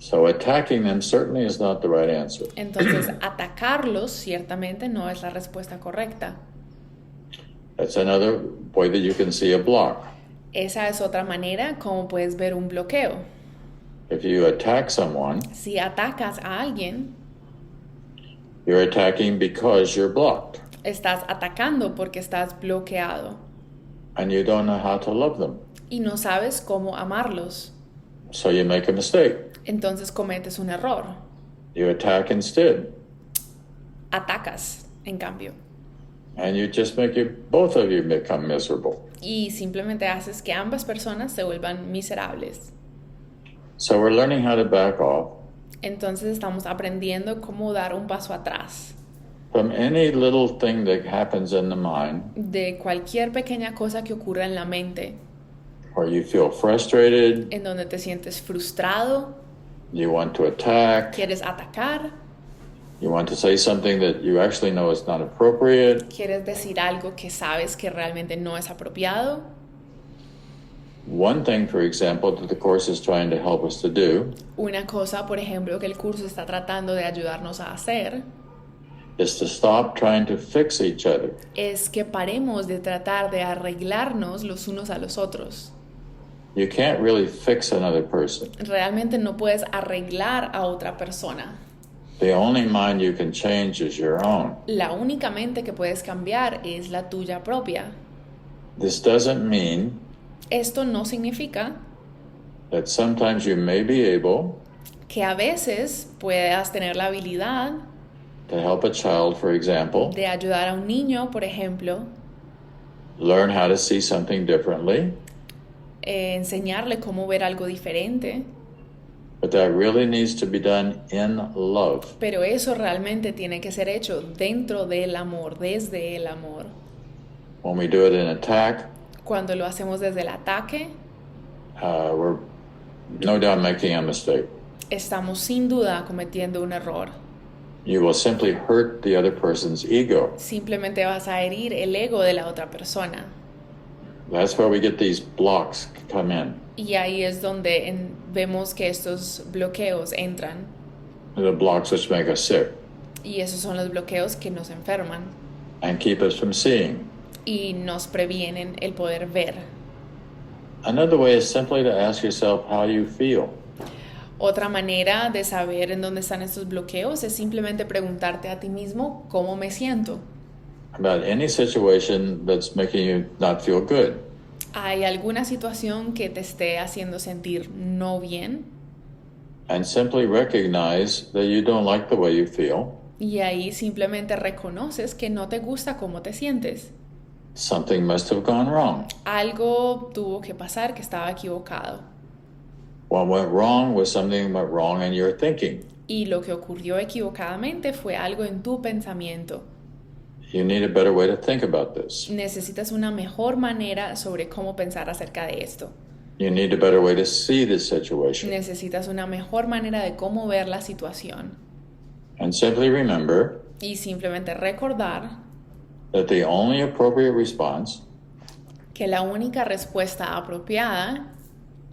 So attacking them certainly is not the right answer. Entonces, atacarlos ciertamente no es la respuesta correcta. That's another way that you can see a block. Esa es otra manera como puedes ver un bloqueo. If you attack someone, Si atacas a alguien, you're attacking because you're blocked estás atacando porque estás bloqueado and you don't know how to love them. y no sabes cómo amarlos. So you make a mistake. Entonces cometes un error. You attack instead. Atacas, en cambio. And you just make both of you become miserable. Y simplemente haces que ambas personas se vuelvan miserables. So we're learning how to back off Entonces estamos aprendiendo cómo dar un paso atrás from any little thing that happens in the mind de cualquier pequeña cosa que ocurra en la mente, where you feel frustrated, en donde te sientes frustrado, you want to attack, quieres atacar, you want to say something that you actually know is not appropriate. quieres decir algo que sabes que realmente no es apropiado. One thing, for example, that the Course is trying to help us to do Una cosa, por ejemplo, que el curso está tratando de ayudarnos a hacer is to stop trying to fix each other. es que paremos de tratar de arreglarnos los unos a los otros. You can't really fix another person. Realmente no puedes arreglar a otra persona. The only mind you can change is your own. La única mente que puedes cambiar es la tuya propia. This doesn't mean Esto no significa that sometimes you may be able que a veces puedas tener la habilidad to help a child, for example, de ayudar a un niño, por ejemplo, learn how to see something differently, enseñarle cómo ver algo diferente, but that really needs to be done in love. pero eso realmente tiene que ser hecho dentro del amor, desde el amor. When we do it in attack, Cuando lo hacemos desde el ataque, we're no doubt making a mistake. estamos sin duda cometiendo un error. You will simply hurt the other person's ego. Simplemente vas a herir el ego de la otra persona. That's where we get these blocks come in. Y ahí es donde vemos que estos bloqueos entran. The blocks which make us sick Y esos son los bloqueos que nos enferman and keep us from seeing. y nos previenen el poder ver. Another way is simply to ask yourself how you feel. Otra manera de saber en dónde están estos bloqueos es simplemente preguntarte a ti mismo cómo me siento. About any situation that's making you not feel good. ¿Hay alguna situación que te esté haciendo sentir no bien? And simply recognize that you don't like the way you feel. Y ahí simplemente reconoces que no te gusta cómo te sientes. Something must have gone wrong. Algo tuvo que pasar que estaba equivocado. What went wrong was something went wrong in your thinking. Y lo que ocurrió equivocadamente fue algo en tu pensamiento. you need a better way to think about this. Necesitas una mejor manera sobre cómo pensar acerca de esto. You need a better way to see this situation. Necesitas una mejor manera de cómo ver la situación. And simply remember Y simplemente recordar that the only appropriate response que la única respuesta apropiada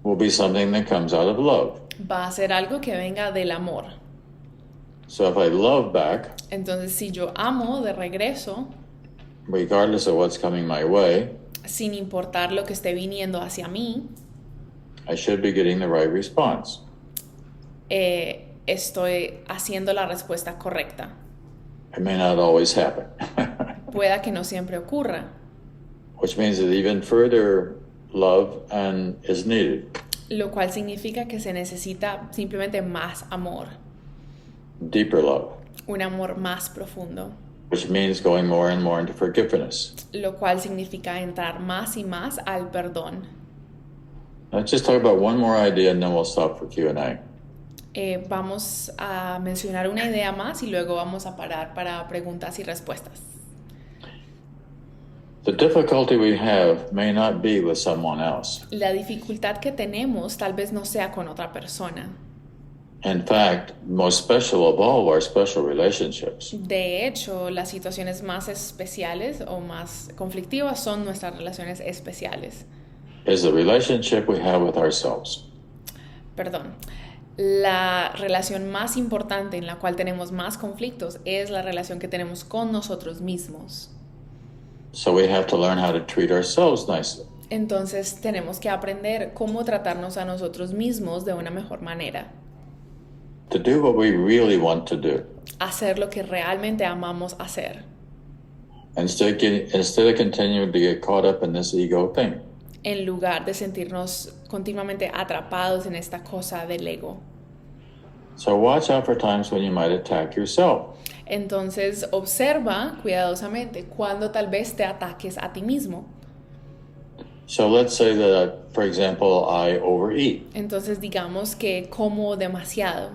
will be something that comes out of love. va a ser algo que venga del amor. So if I love back, Entonces, si yo amo de regreso, regardless of what's coming my way, sin importar lo que esté viniendo hacia mí, I should be getting the right response. estoy haciendo la respuesta correcta. It may not always happen. Pueda que no siempre ocurra, Which means that even further love is needed. lo cual significa que se necesita simplemente más amor, Deeper love. un amor más profundo, Which means going more and more into forgiveness. lo cual significa entrar más y más al perdón. Let's just talk about one more idea and then we'll stop for Q&A. Vamos a mencionar una idea más y luego vamos a parar para preguntas y respuestas. The difficulty we have may not be with someone else. La dificultad que tenemos tal vez no sea con otra persona. In fact, most special of all our special relationships De hecho, las situaciones más especiales o más conflictivas son nuestras relaciones especiales. is the relationship we have with ourselves. Perdón. La relación más importante en la cual tenemos más conflictos es la relación que tenemos con nosotros mismos. So we have to learn how to treat ourselves nicely. Entonces tenemos que aprender cómo tratarnos a nosotros mismos de una mejor manera. To do what we really want to do. Hacer lo que realmente amamos hacer. Instead of continuing to get caught up in this ego thing. En lugar de sentirnos continuamente atrapados en esta cosa del ego. So watch out for times when you might attack yourself. Entonces observa cuidadosamente cuando tal vez te ataques a ti mismo. So let's say that, for example, I overeat. Entonces digamos que como demasiado.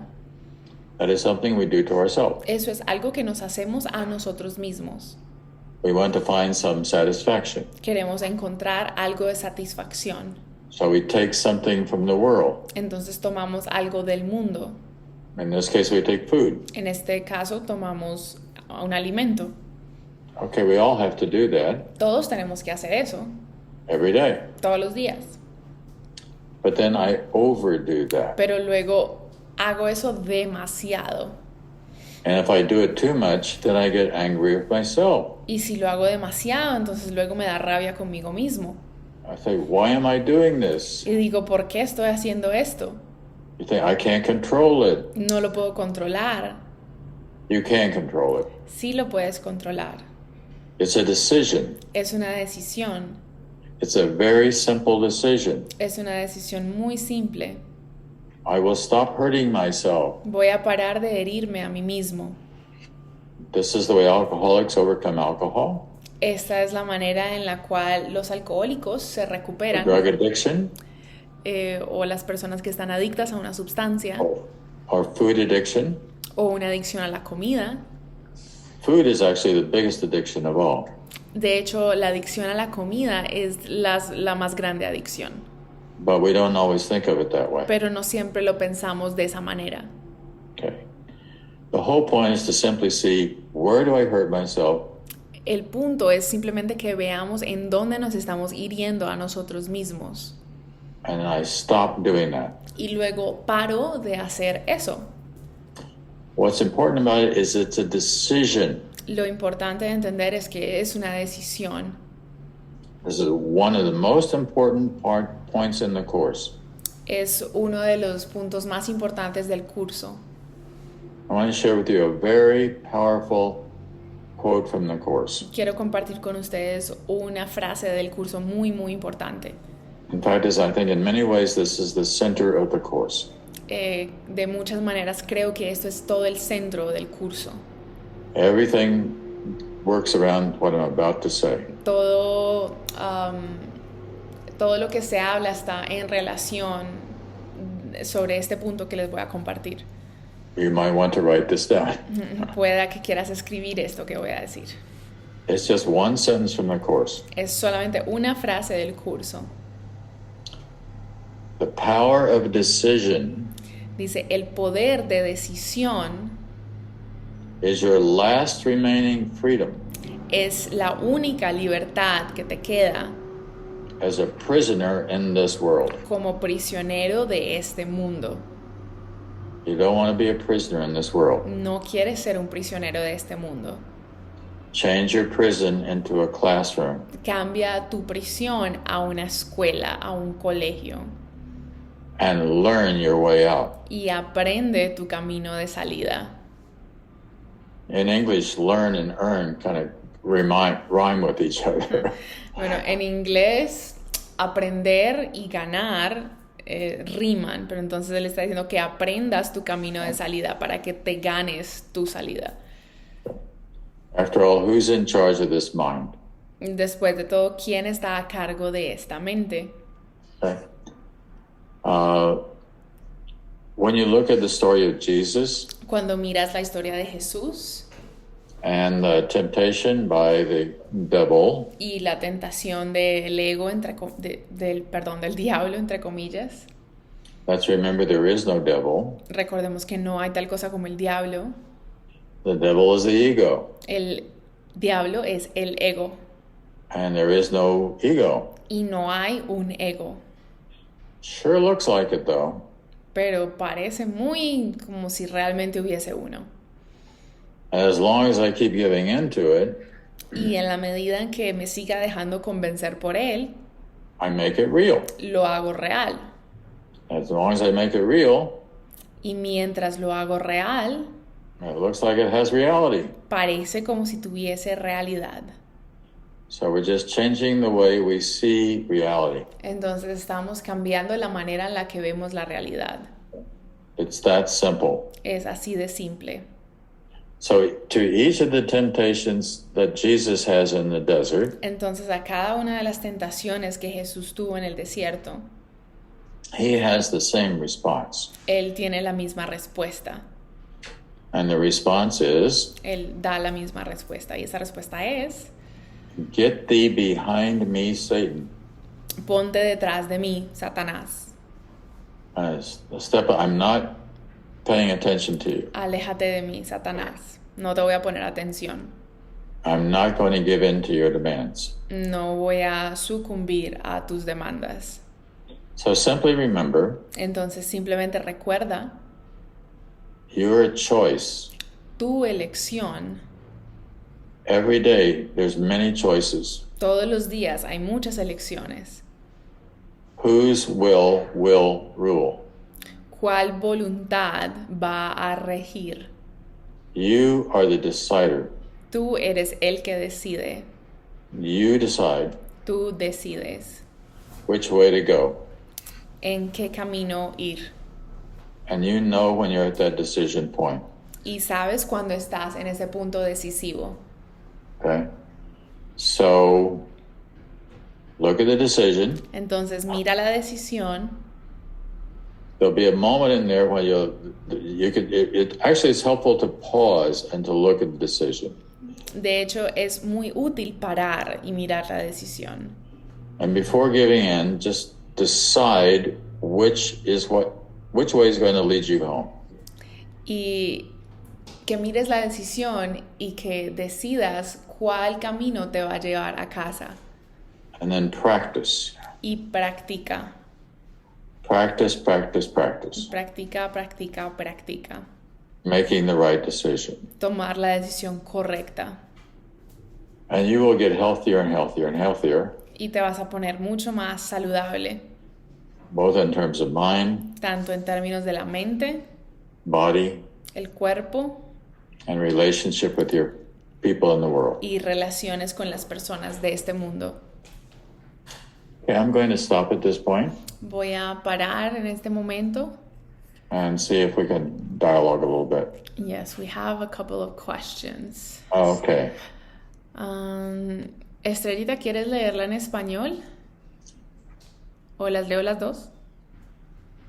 That is something we do to ourselves. Eso es algo que nos hacemos a nosotros mismos. We want to find some satisfaction. Queremos encontrar algo de satisfacción. So we take something from the world. Entonces tomamos algo del mundo. In this case, we take food. En este caso tomamos un alimento. Okay, we all have to do that Todos tenemos que hacer eso every day. todos los días. But then I overdo that. Pero luego hago eso demasiado. And if I do it too much, then I get angry with myself. Y si lo hago demasiado, entonces luego me da rabia conmigo mismo. I think, why am I doing this? Y digo, ¿por qué estoy haciendo esto? You think, I can't control it. No lo puedo controlar. You can control it. Sí lo puedes controlar. It's a decision. Es una decisión. It's a very simple decision. Es una decisión muy simple. I will stop hurting myself. Voy a parar de herirme a mí mismo. This is the way alcoholics overcome alcohol. Esta es la manera en la cual los alcohólicos se recuperan. Drug addiction. O las personas que están adictas a una sustancia. Or food addiction. O una adicción a la comida. Food is actually the biggest addiction of all. De hecho, la adicción a la comida es la más grande adicción. But we don't always think of it that way. Pero no siempre lo pensamos de esa manera. Okay. The whole point is to simply see, where do I hurt myself? El punto es simplemente que veamos en dónde nos estamos hiriendo a nosotros mismos. And I stop doing that. Y luego paro de hacer eso. What's important about it is it's a decision. Lo importante de entender es que es una decisión. This is one of the most important points in the course. Es uno de los puntos más importantes del curso. I want to share with you a very powerful quote from the course. Quiero compartir con ustedes una frase del curso muy, muy importante. In fact, I think in many ways this is the center of the course. De muchas maneras creo que esto es todo el centro del curso. Everything works around what I'm about to say. Todo lo que se habla está en relación sobre este punto que les voy a compartir. You might want to write this down. Pueda que quieras escribir esto que voy a decir. It's just one sentence from the course. Es solamente una frase del curso. The power of decision Dice, el poder de decisión is your last remaining freedom es la única libertad que te queda as a prisoner in this world. como prisionero de este mundo. You don't want to be a prisoner in this world. No quieres ser un prisionero de este mundo. Change your prison into a classroom. Cambia tu prisión a una escuela, a un colegio. And learn your way out. Y aprende tu camino de salida. In English, learn and earn kind of rhyme with each other. Bueno, en inglés, aprender y ganar riman, pero entonces él está diciendo que aprendas tu camino de salida para que te ganes tu salida. After all, who's in charge of this mind? Después de todo, ¿quién está a cargo de esta mente? Okay. When you look at the story of Jesus Cuando miras la historia de Jesús and the temptation by the devil, y la tentación del ego, del diablo, entre comillas, let's remember there is no devil. recordemos que no hay tal cosa como el diablo. The devil is the ego. El diablo es el ego And there is no ego. y no hay un ego. Sure looks like it though. Pero parece muy como si realmente hubiese uno. And as long as I keep giving into it, Y en la medida en que me siga dejando convencer por él, I make it real. lo hago real. As long as I make it real, Y mientras lo hago real, it looks like it has reality. parece como si tuviese realidad. So we're just changing the way we see reality. Entonces estamos cambiando la manera en la que vemos la realidad. It's that simple. Es así de simple. So to each of the temptations that Jesus has in the desert, Entonces a cada una de las tentaciones que Jesús tuvo en el desierto, he has the same response. él tiene la misma respuesta. And the response is, Él da la misma respuesta. Y esa respuesta es: get thee behind me, Satan. ponte detrás de mí, Satanás. I'm not paying attention to you. Aléjate de mí, Satanás. No te voy a poner atención. I'm not going to give in to your demands. No voy a sucumbir a tus demandas. So simply remember, Entonces simplemente recuerda your choice. tu elección. Every day there's many choices. Todos los días hay muchas elecciones. Whose will rule? ¿Cuál voluntad va a regir? You are the decider. Tú eres el que decide. You decide Tú decides which way to go. en qué camino ir. And you know when you're at that decision point. Y sabes cuando estás en ese punto decisivo. Okay? So look at the decision. Entonces mira la decisión. There'll be a moment in there when actually it's helpful to pause and to look at the decision. De hecho, es muy útil parar y mirar la decisión. And before giving in, just decide which way is going to lead you home. Y que mires la decisión y que decidas cuál camino te va a llevar a casa. And then practice. Y practica. Practice, practice, practice. Practica, practica, practica. Making the right decision. Tomar la decisión correcta. And you will get healthier and healthier and healthier. Y te vas a poner mucho más saludable. Both in terms of mind, Tanto en términos de la mente, body, el cuerpo and relationship with your people in the world. y relaciones con las personas de este mundo. Okay, I'm going to stop at this point Voy a parar en este momento. and see if we can dialogue a little bit. Yes, we have a couple of questions. Okay. Estrellita, ¿quieres leerla en español? ¿O las leo las dos?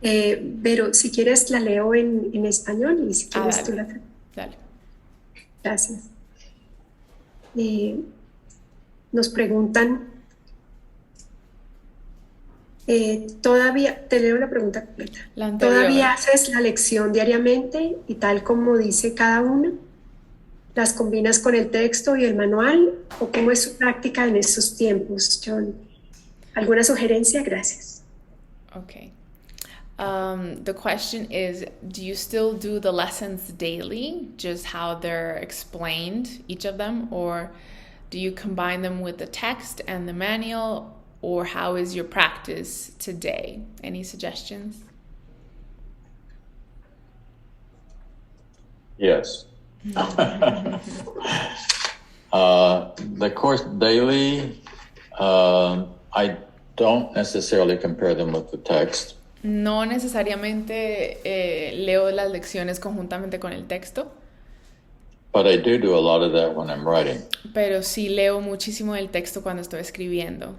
Pero si quieres la leo en español y si quieres tú la... Dale. Gracias. nos preguntan, todavía, te leo la pregunta completa. La anterior. ¿Todavía haces la lección diariamente y tal como dice cada una? ¿Las combinas con el texto y el manual? ¿O cómo es su práctica en estos tiempos, Jon? ¿Alguna sugerencia? Gracias. Okay. The question is, do you still do the lessons daily, just how they're explained, each of them, or do you combine them with the text and the manual, or how is your practice today? Any suggestions? Yes. The course daily, I don't necessarily compare them with the text. No necesariamente leo las lecciones conjuntamente con el texto, But I do a lot of that when I'm writing. pero sí leo muchísimo el texto cuando estoy escribiendo.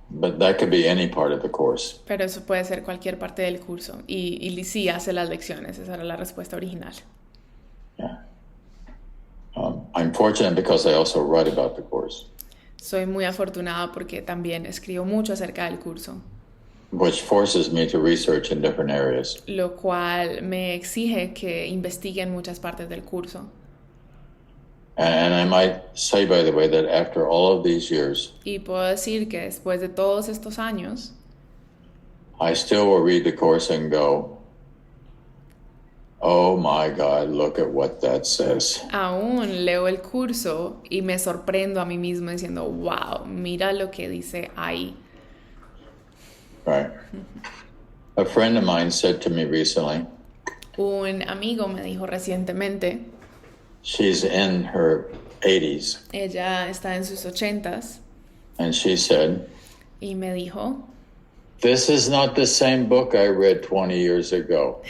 But that could be any part of the course. Pero eso puede ser cualquier parte del curso. Y sí hace las lecciones, esa era la respuesta original. Yeah. I'm fortunate because I also write about the course. Soy muy afortunada porque también escribo mucho acerca del curso, Which forces me to research in different areas. lo cual me exige que investigue en muchas partes del curso. And I might say, by the way, that after all of these years, Y puedo decir que después de todos estos años, I still will read the course and go, oh my God, look at what that says. aún leo el curso y me sorprendo a mí mismo diciendo, wow, mira lo que dice ahí. Right. A friend of mine said to me recently, Un amigo me dijo recientemente, she's in her 80s, ella está en sus 80s, and she said, y me dijo, this is not the same book I read 20 years ago.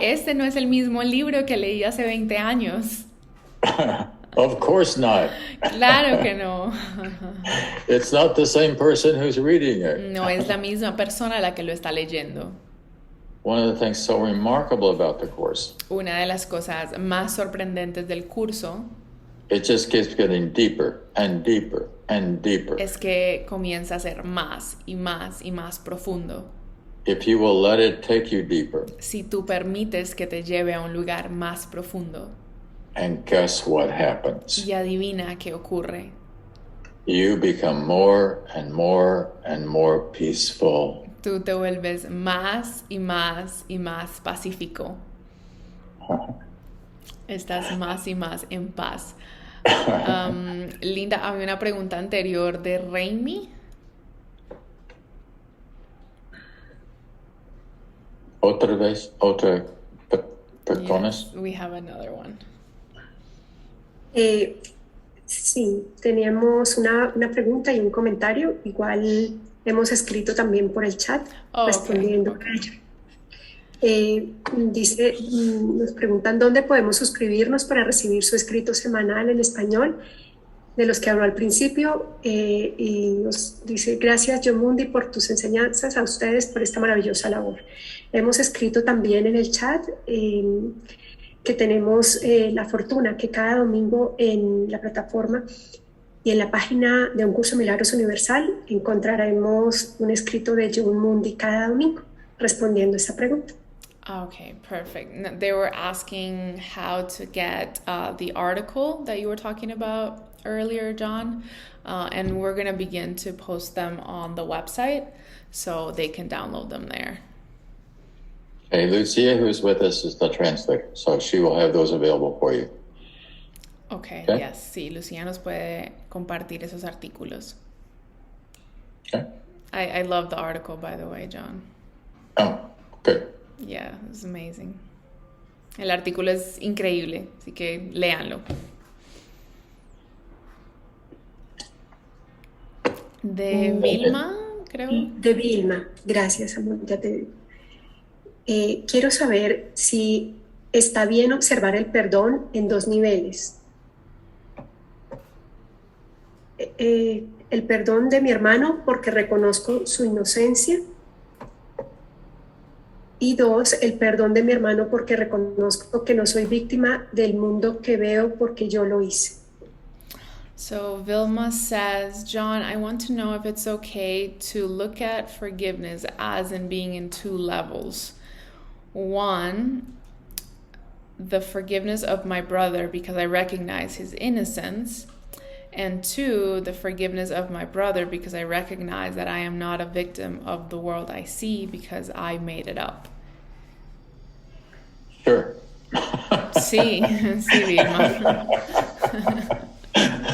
este no es el mismo libro que leí hace 20 años. Of course not. Claro que no. It's not the same person who's reading it. No es la misma persona la que lo está leyendo. One of the things so remarkable about the course, Una de las cosas más sorprendentes del curso it just keeps getting deeper and deeper and deeper. es que comienza a ser más y más y más profundo. If you will let it take you deeper, Si tú permites que te lleve a un lugar más profundo, and guess what happens? y adivina qué ocurre. You become more and more and more peaceful. Tú te vuelves más y más y más pacífico. Estás más y más en paz. Linda, había una pregunta anterior de Raimi. Otra vez, otra personas. Yes, we have another one. Sí, teníamos una pregunta y un comentario. Igual hemos escrito también por el chat, respondiendo a ello. Nos preguntan dónde podemos suscribirnos para recibir su escrito semanal en español, de los que habló al principio, y nos dice, gracias Jon Mundy por tus enseñanzas, a ustedes por esta maravillosa labor. Hemos escrito también en el chat que tenemos la fortuna que cada domingo en la plataforma y en la página de Un Curso de Milagros Universal encontraremos un escrito de Jon Mundy cada domingo respondiendo a esta pregunta. Okay, perfect. They were asking how to get the article that you were talking about earlier, Jon, and we're going to begin to post them on the website so they can download them there. Hey, Lucia, who's with us, is the translator, so she will have those available for you. Okay, Okay. yes, sí, Lucía nos puede compartir esos artículos. Okay. I love the article, by the way, Jon. Oh, good. Yeah, it's amazing. El artículo es increíble, así que léanlo. De Vilma, creo. De Vilma, gracias, amor, ya te digo. Quiero saber si está bien observar el perdón en dos niveles. El perdón de mi hermano porque reconozco su inocencia. Y dos, el perdón de mi hermano porque reconozco que no soy víctima del mundo que veo porque yo lo hice. So Vilma says, John, I want to know if it's okay to look at forgiveness as in being in two levels. One, the forgiveness of my brother because I recognize his innocence. And two, the forgiveness of my brother because I recognize that I am not a victim of the world I see because I made it up. Sure. Sí, sí, Vilma.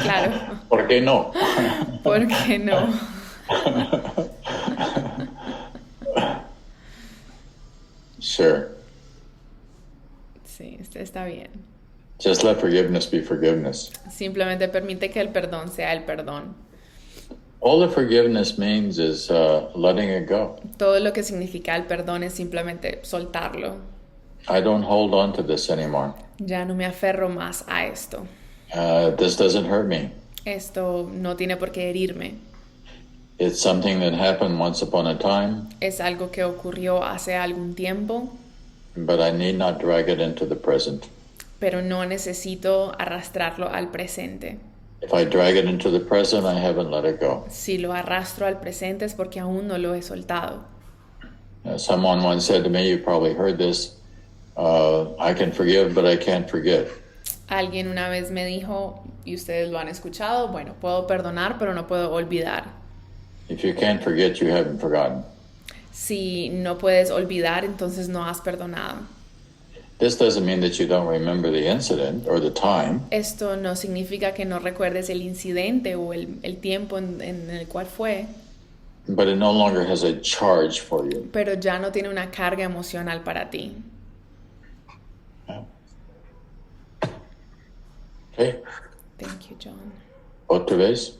Claro. ¿Por qué no? ¿Por qué no? Sure. Sí, está bien. Just let forgiveness be forgiveness. Simplemente permite que el perdón sea el perdón. All the forgiveness means is letting it go. Todo lo que significa el perdón es simplemente soltarlo. I don't hold on to this anymore. Ya no me aferro más a esto. This doesn't hurt me. Esto no tiene por qué herirme. It's something that happened once upon a time. Es algo que ocurrió hace algún tiempo. But I need not drag it into the present. Pero no necesito arrastrarlo al presente. If I drag it into the present, I haven't let it go. Si lo arrastro al presente es porque aún no lo he soltado. Someone once said to me, you probably heard this, I can forgive, but I can't forget. Alguien una vez me dijo, y ustedes lo han escuchado, bueno, puedo perdonar, pero no puedo olvidar. If you can't forget, you haven't forgotten. Si no puedes olvidar, entonces no has perdonado. This doesn't mean that you don't remember the incident or the time. Esto no significa que no recuerdes el incidente o el tiempo en el cual fue. But it no longer has a charge for you. Pero ya no tiene una carga emocional para ti. Okay. Thank you, John. ¿Otra vez?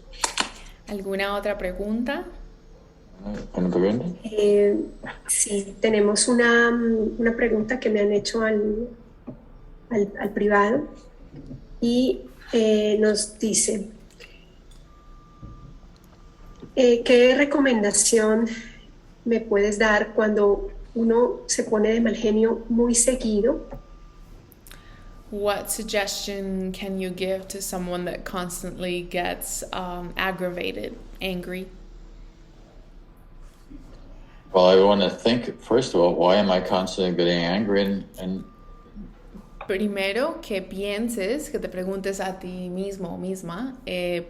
¿Alguna otra pregunta? ¿Una pregunta? Sí, tenemos una pregunta que me han hecho al privado y nos dice, ¿qué recomendación me puedes dar cuando uno se pone de mal genio muy seguido? What suggestion can you give to someone that constantly gets aggravated, angry? Well, I want to think, first of all, why am I constantly getting angry? And Primero, que pienses, que te preguntes a ti mismo o misma,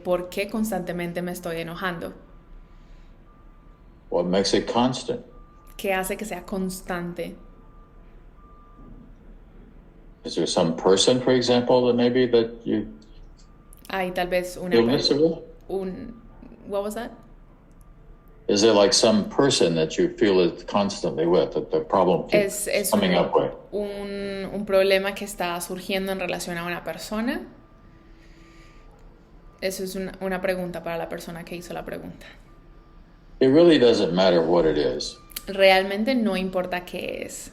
¿por qué constantemente me estoy enojando? what makes it constant? ¿Qué hace que sea constante? Is there some person, for example, that maybe that you Hay tal vez una feel miserable? What was that? Is there like some person that you feel it constantly with, that the problem keeps coming up with? Un problema que está surgiendo en relación a una persona. Eso es una pregunta para la persona que hizo la pregunta. It really doesn't matter what it is. Realmente no importa qué es.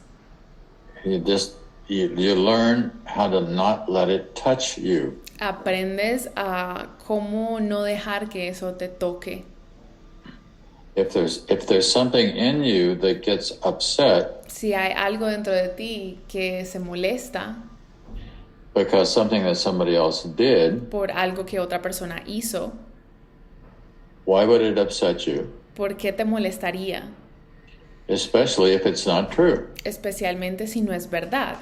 You learn how to not let it touch you. Aprendes a cómo no dejar que eso te toque. If there's something in you that gets upset Si hay algo dentro de ti que se molesta because something that somebody else did, por algo que otra persona hizo, why would it upset you? ¿por qué te molestaría? Especially if it's not true. Especialmente si no es verdad.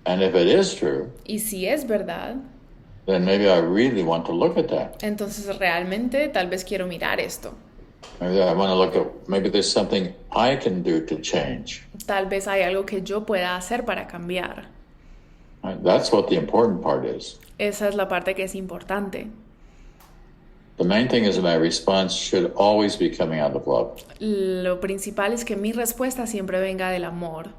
And if it is true, Y si es verdad, then maybe I really want to look at that. entonces realmente tal vez quiero mirar esto. Maybe I want to look at, maybe there's something I can do to change. Tal vez hay algo que yo pueda hacer para cambiar. Right? That's what the important part is. Esa es la parte que es importante. The main thing is my response should always be coming out of love. Lo principal es que mi respuesta siempre venga del amor.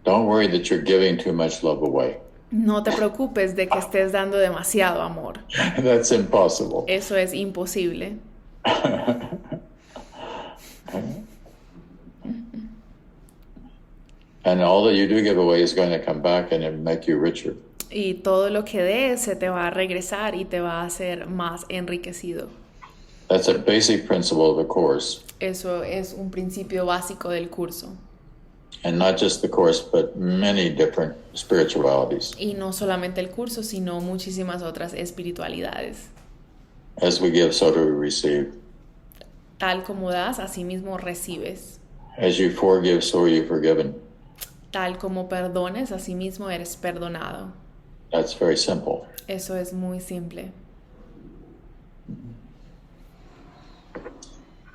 Don't worry that you're giving too much love away. No te preocupes de que estés dando demasiado amor. That's impossible. Eso es imposible. And all that you do give away is going to come back and it'll make you richer. Y todo lo que des se te va a regresar y te va a hacer más enriquecido. That's a basic principle of the course. Eso es un principio básico del curso. And not just the course, but many different spiritualities. Y no solamente el curso, sino muchísimas otras espiritualidades. As we give, so do we receive. Tal como das, así mismo recibes. As you forgive, so are you forgiven. Tal como perdones, así mismo eres perdonado. That's very simple. Eso es muy simple.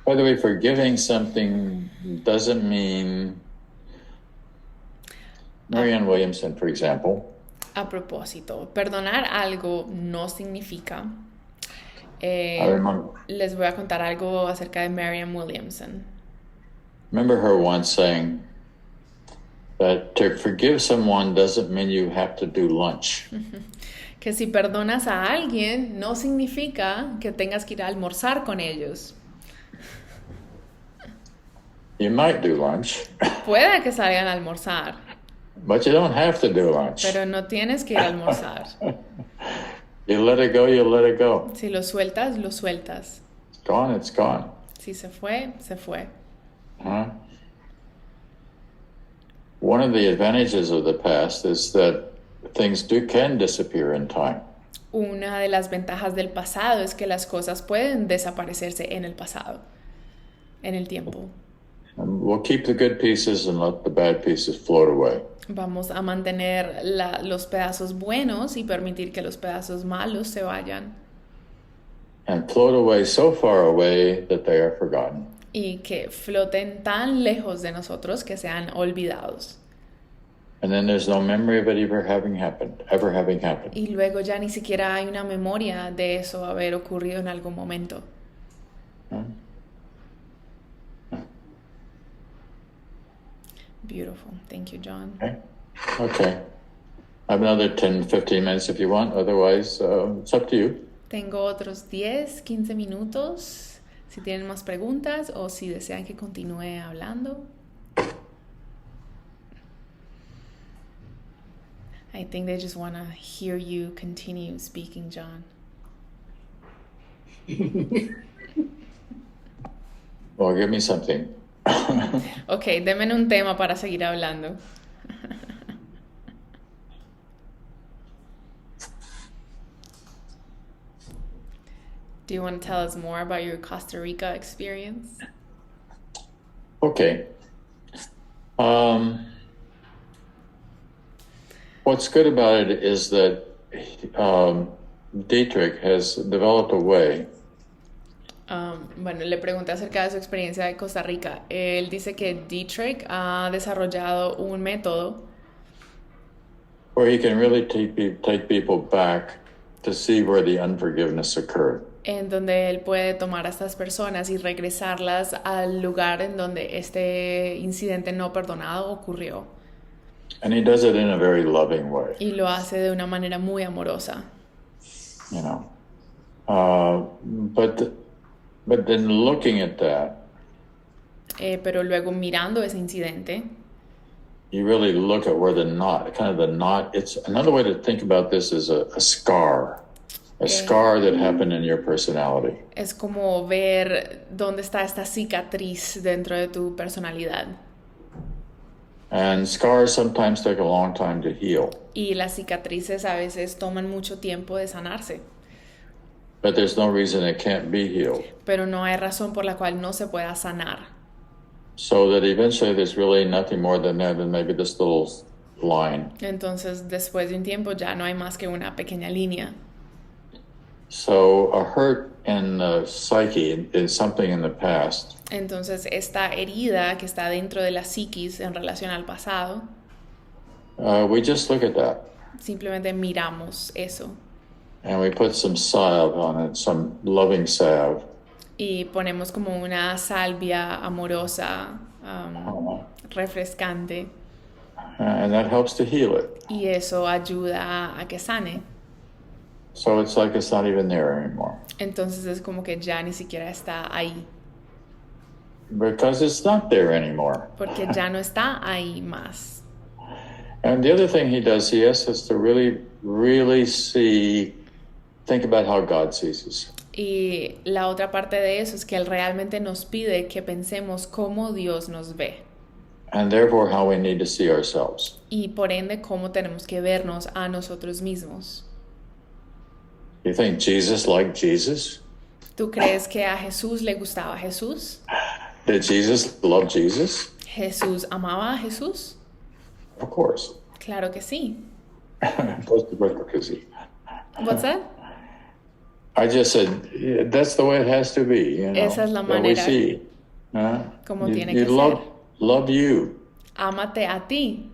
By the way, forgiving something doesn't mean... Marianne Williamson, for example. A propósito, perdonar algo no significa... les voy a contar algo acerca de Marianne Williamson. Remember her once saying that to forgive someone doesn't mean you have to do lunch. Que si perdonas a alguien no significa que tengas que ir a almorzar con ellos. You might do lunch. Puede que salgan a almorzar. But you don't have to do lunch. Pero no tienes que ir a almorzar. You let it go, you let it go. Si lo sueltas, lo sueltas. It's gone, it's gone. Si se fue, se fue. One of the advantages of the past is that things can disappear in time. Una de las ventajas del pasado es que las cosas pueden desaparecerse en el pasado, en el tiempo. We'll keep the good pieces and let the bad pieces float away. Vamos a mantener los pedazos buenos y permitir que los pedazos malos se vayan. And float away so far away that they are forgotten. Y que floten tan lejos de nosotros que sean olvidados. And then there's no memory of it ever having happened. Y luego ya ni siquiera hay una memoria de eso haber ocurrido en algún momento. Beautiful. Thank you, Jon. Okay. I have another 10, 15 minutes if you want. Otherwise, it's up to you. Tengo otros 10, 15 minutos. Si tienen más preguntas o si desean que continúe hablando. I think they just want to hear you continue speaking, Jon. Well, give me something. Ok, denme un tema para seguir hablando. Do you want to tell us more about your Costa Rica experience? Okay. What's good about it is that Dietrich has developed a way. Bueno, le pregunté acerca de su experiencia de Costa Rica. Él dice que Dietrich ha desarrollado un método where he can really take people back to see where the unforgiveness occurred. En donde él puede tomar a estas personas y regresarlas al lugar en donde este incidente no perdonado ocurrió. And he does it in a very loving way. Y lo hace de una manera muy amorosa. You know, but then looking at that, pero luego mirando ese incidente, you really look at where the knot. It's another way to think about this is a scar. A scar that happened in your personality. Es como ver dónde está esta cicatriz dentro de tu personalidad. And scars sometimes take a long time to heal. Y las cicatrices a veces toman mucho tiempo de sanarse. But there's no reason it can't be healed. Pero no hay razón por la cual no se pueda sanar. So that eventually there's really nothing more than maybe this little line. Entonces, después de un tiempo ya no hay más que una pequeña línea. So a hurt in the psyche is something in the past. Entonces, esta herida que está dentro de la psiquis en relación al pasado, we just look at that. Simplemente miramos eso. And we put some salve on it, some loving salve. Y ponemos como una salvia amorosa, refrescante. And that helps to heal it. Y eso ayuda a que sane. So it's like it's not even there anymore. Entonces es como que ya ni siquiera está ahí. Because it's not there anymore. Porque ya no está ahí más. And the other thing he does, he asks us to really, really think about how God sees us. Y la otra parte de eso es que él realmente nos pide que pensemos cómo Dios nos ve. and therefore how we need to see ourselves. Y por ende, cómo tenemos que vernos a nosotros mismos. You think Jesus liked Jesus? ¿Tú crees que a Jesús le gustaba Jesús? Did Jesus love Jesus? ¿Jesús amaba a Jesús? Of course. Claro que sí. What's that? I just said that's the way it has to be. You know, esa es la that we manera see. como you, tiene you que love, ser. Love you. Ámate a ti.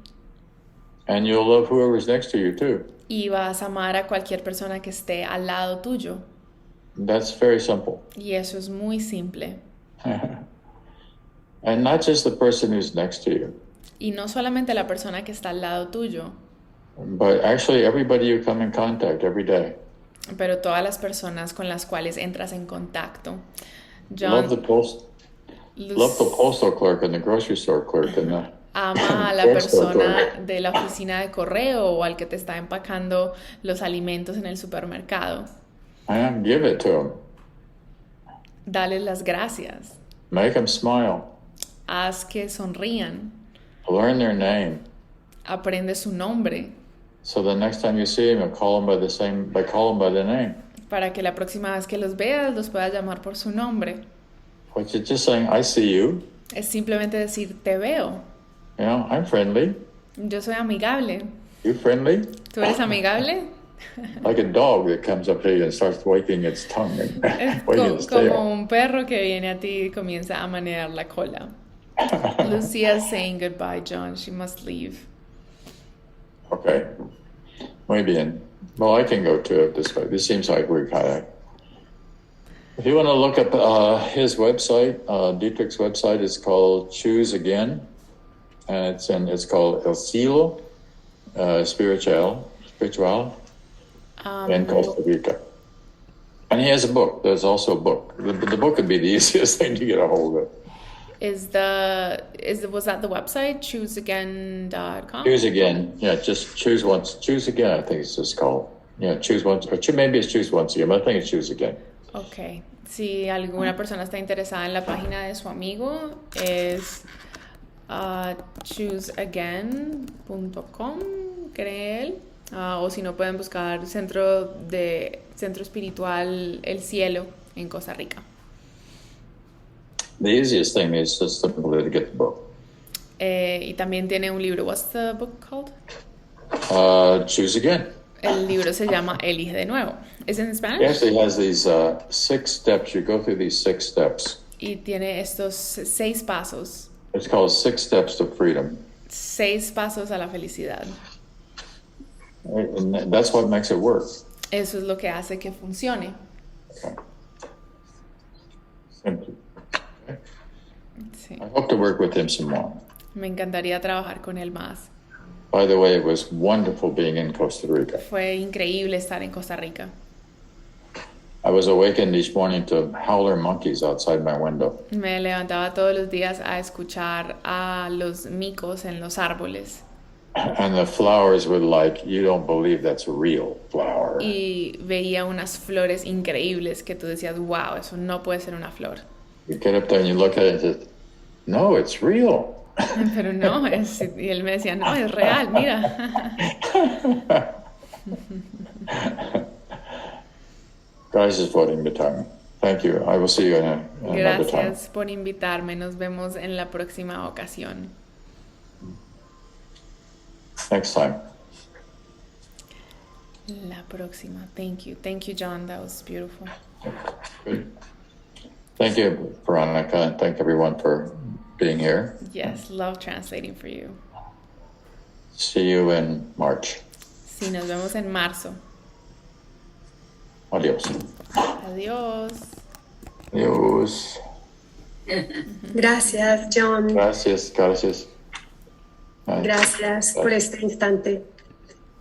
And you'll love whoever's next to you too. Y vas a amar a cualquier persona que esté al lado tuyo. That's very simple. Y eso es muy simple. And not just the person who's next to you. Y no solamente la persona que está al lado tuyo, But actually everybody you come in contact every day. pero todas las personas con las cuales entras en contacto. Love the postal clerk and the grocery store clerk and the ama a la persona de la oficina de correo o al que te está empacando los alimentos en el supermercado. And give it to them. Dale las gracias. Make them smile. Haz que sonrían. Learn their name. Aprende su nombre. So the next time you see them, call them by the name. Para que la próxima vez que los veas, los puedas llamar por su nombre. Which is just saying, I see you. Es simplemente decir, te veo. You know, I'm friendly. Yo soy amigable. You friendly? ¿Tú eres amigable? Like a dog that comes up to you and starts wagging its tongue and Es wagging its tail. como un perro que viene a ti y comienza a manejar la cola. Lucia's saying goodbye, John. She must leave. Okay. Muy bien. Well, I can go to it this way. This seems like we're kind of... If you want to look up his website, Dietrich's website is called Choose Again. And it's called El Cielo Spiritual in Costa Rica. And he has a book. There's also a book. The book would be the easiest thing to get a hold of. Was that the website? ChooseAgain.com? Choose Again. Yeah, just choose once. Choose Again, I think it's just called. Yeah, choose once. Or maybe it's choose once again, but I think it's Choose Again. Okay. Si alguna persona está interesada en la página de su amigo, es chooseagain.com, cree él. O si no, pueden buscar Centro Espiritual El Cielo en Costa Rica. The easiest thing is just simply to get the book. Y también tiene un libro. What's the book called? Choose Again. El libro se llama Elige de nuevo. ¿Es en Spanish? He actually has these 6 steps. You go through these 6 steps. Y tiene estos 6 pasos. It's called 6 Steps to Freedom. 6 pasos a la felicidad. And that's what makes it work. Eso es lo que hace que funcione. Okay. Simply. Sí. I hope to work with him some more. Me encantaría trabajar con él más. By the way, it was wonderful being in Costa Rica. Fue increíble estar en Costa Rica. I was awakened each morning to howler monkeys outside my window. Me levantaba todos los días a escuchar a los micos en los árboles. And the flowers were like, you don't believe that's a real flower. Y veía unas flores increíbles que tú decías, wow, eso no puede ser una flor. You get up there and you look at it and say, no, it's real. Pero no, y él me decía, no, es real, mira. Gracias por invitarme. Thank you. I will see you in another time. Gracias por invitarme. Nos vemos en la próxima ocasión. Next time. La próxima. Thank you. Thank you, John. That was beautiful. Good. Thank you, Veronica, and thank everyone for being here. Yes, love translating for you. See you in March. Sí, nos vemos en marzo. Adiós. Adiós. Adiós. Gracias, John. Gracias. Gracias por este instante.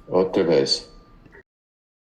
Otra vez.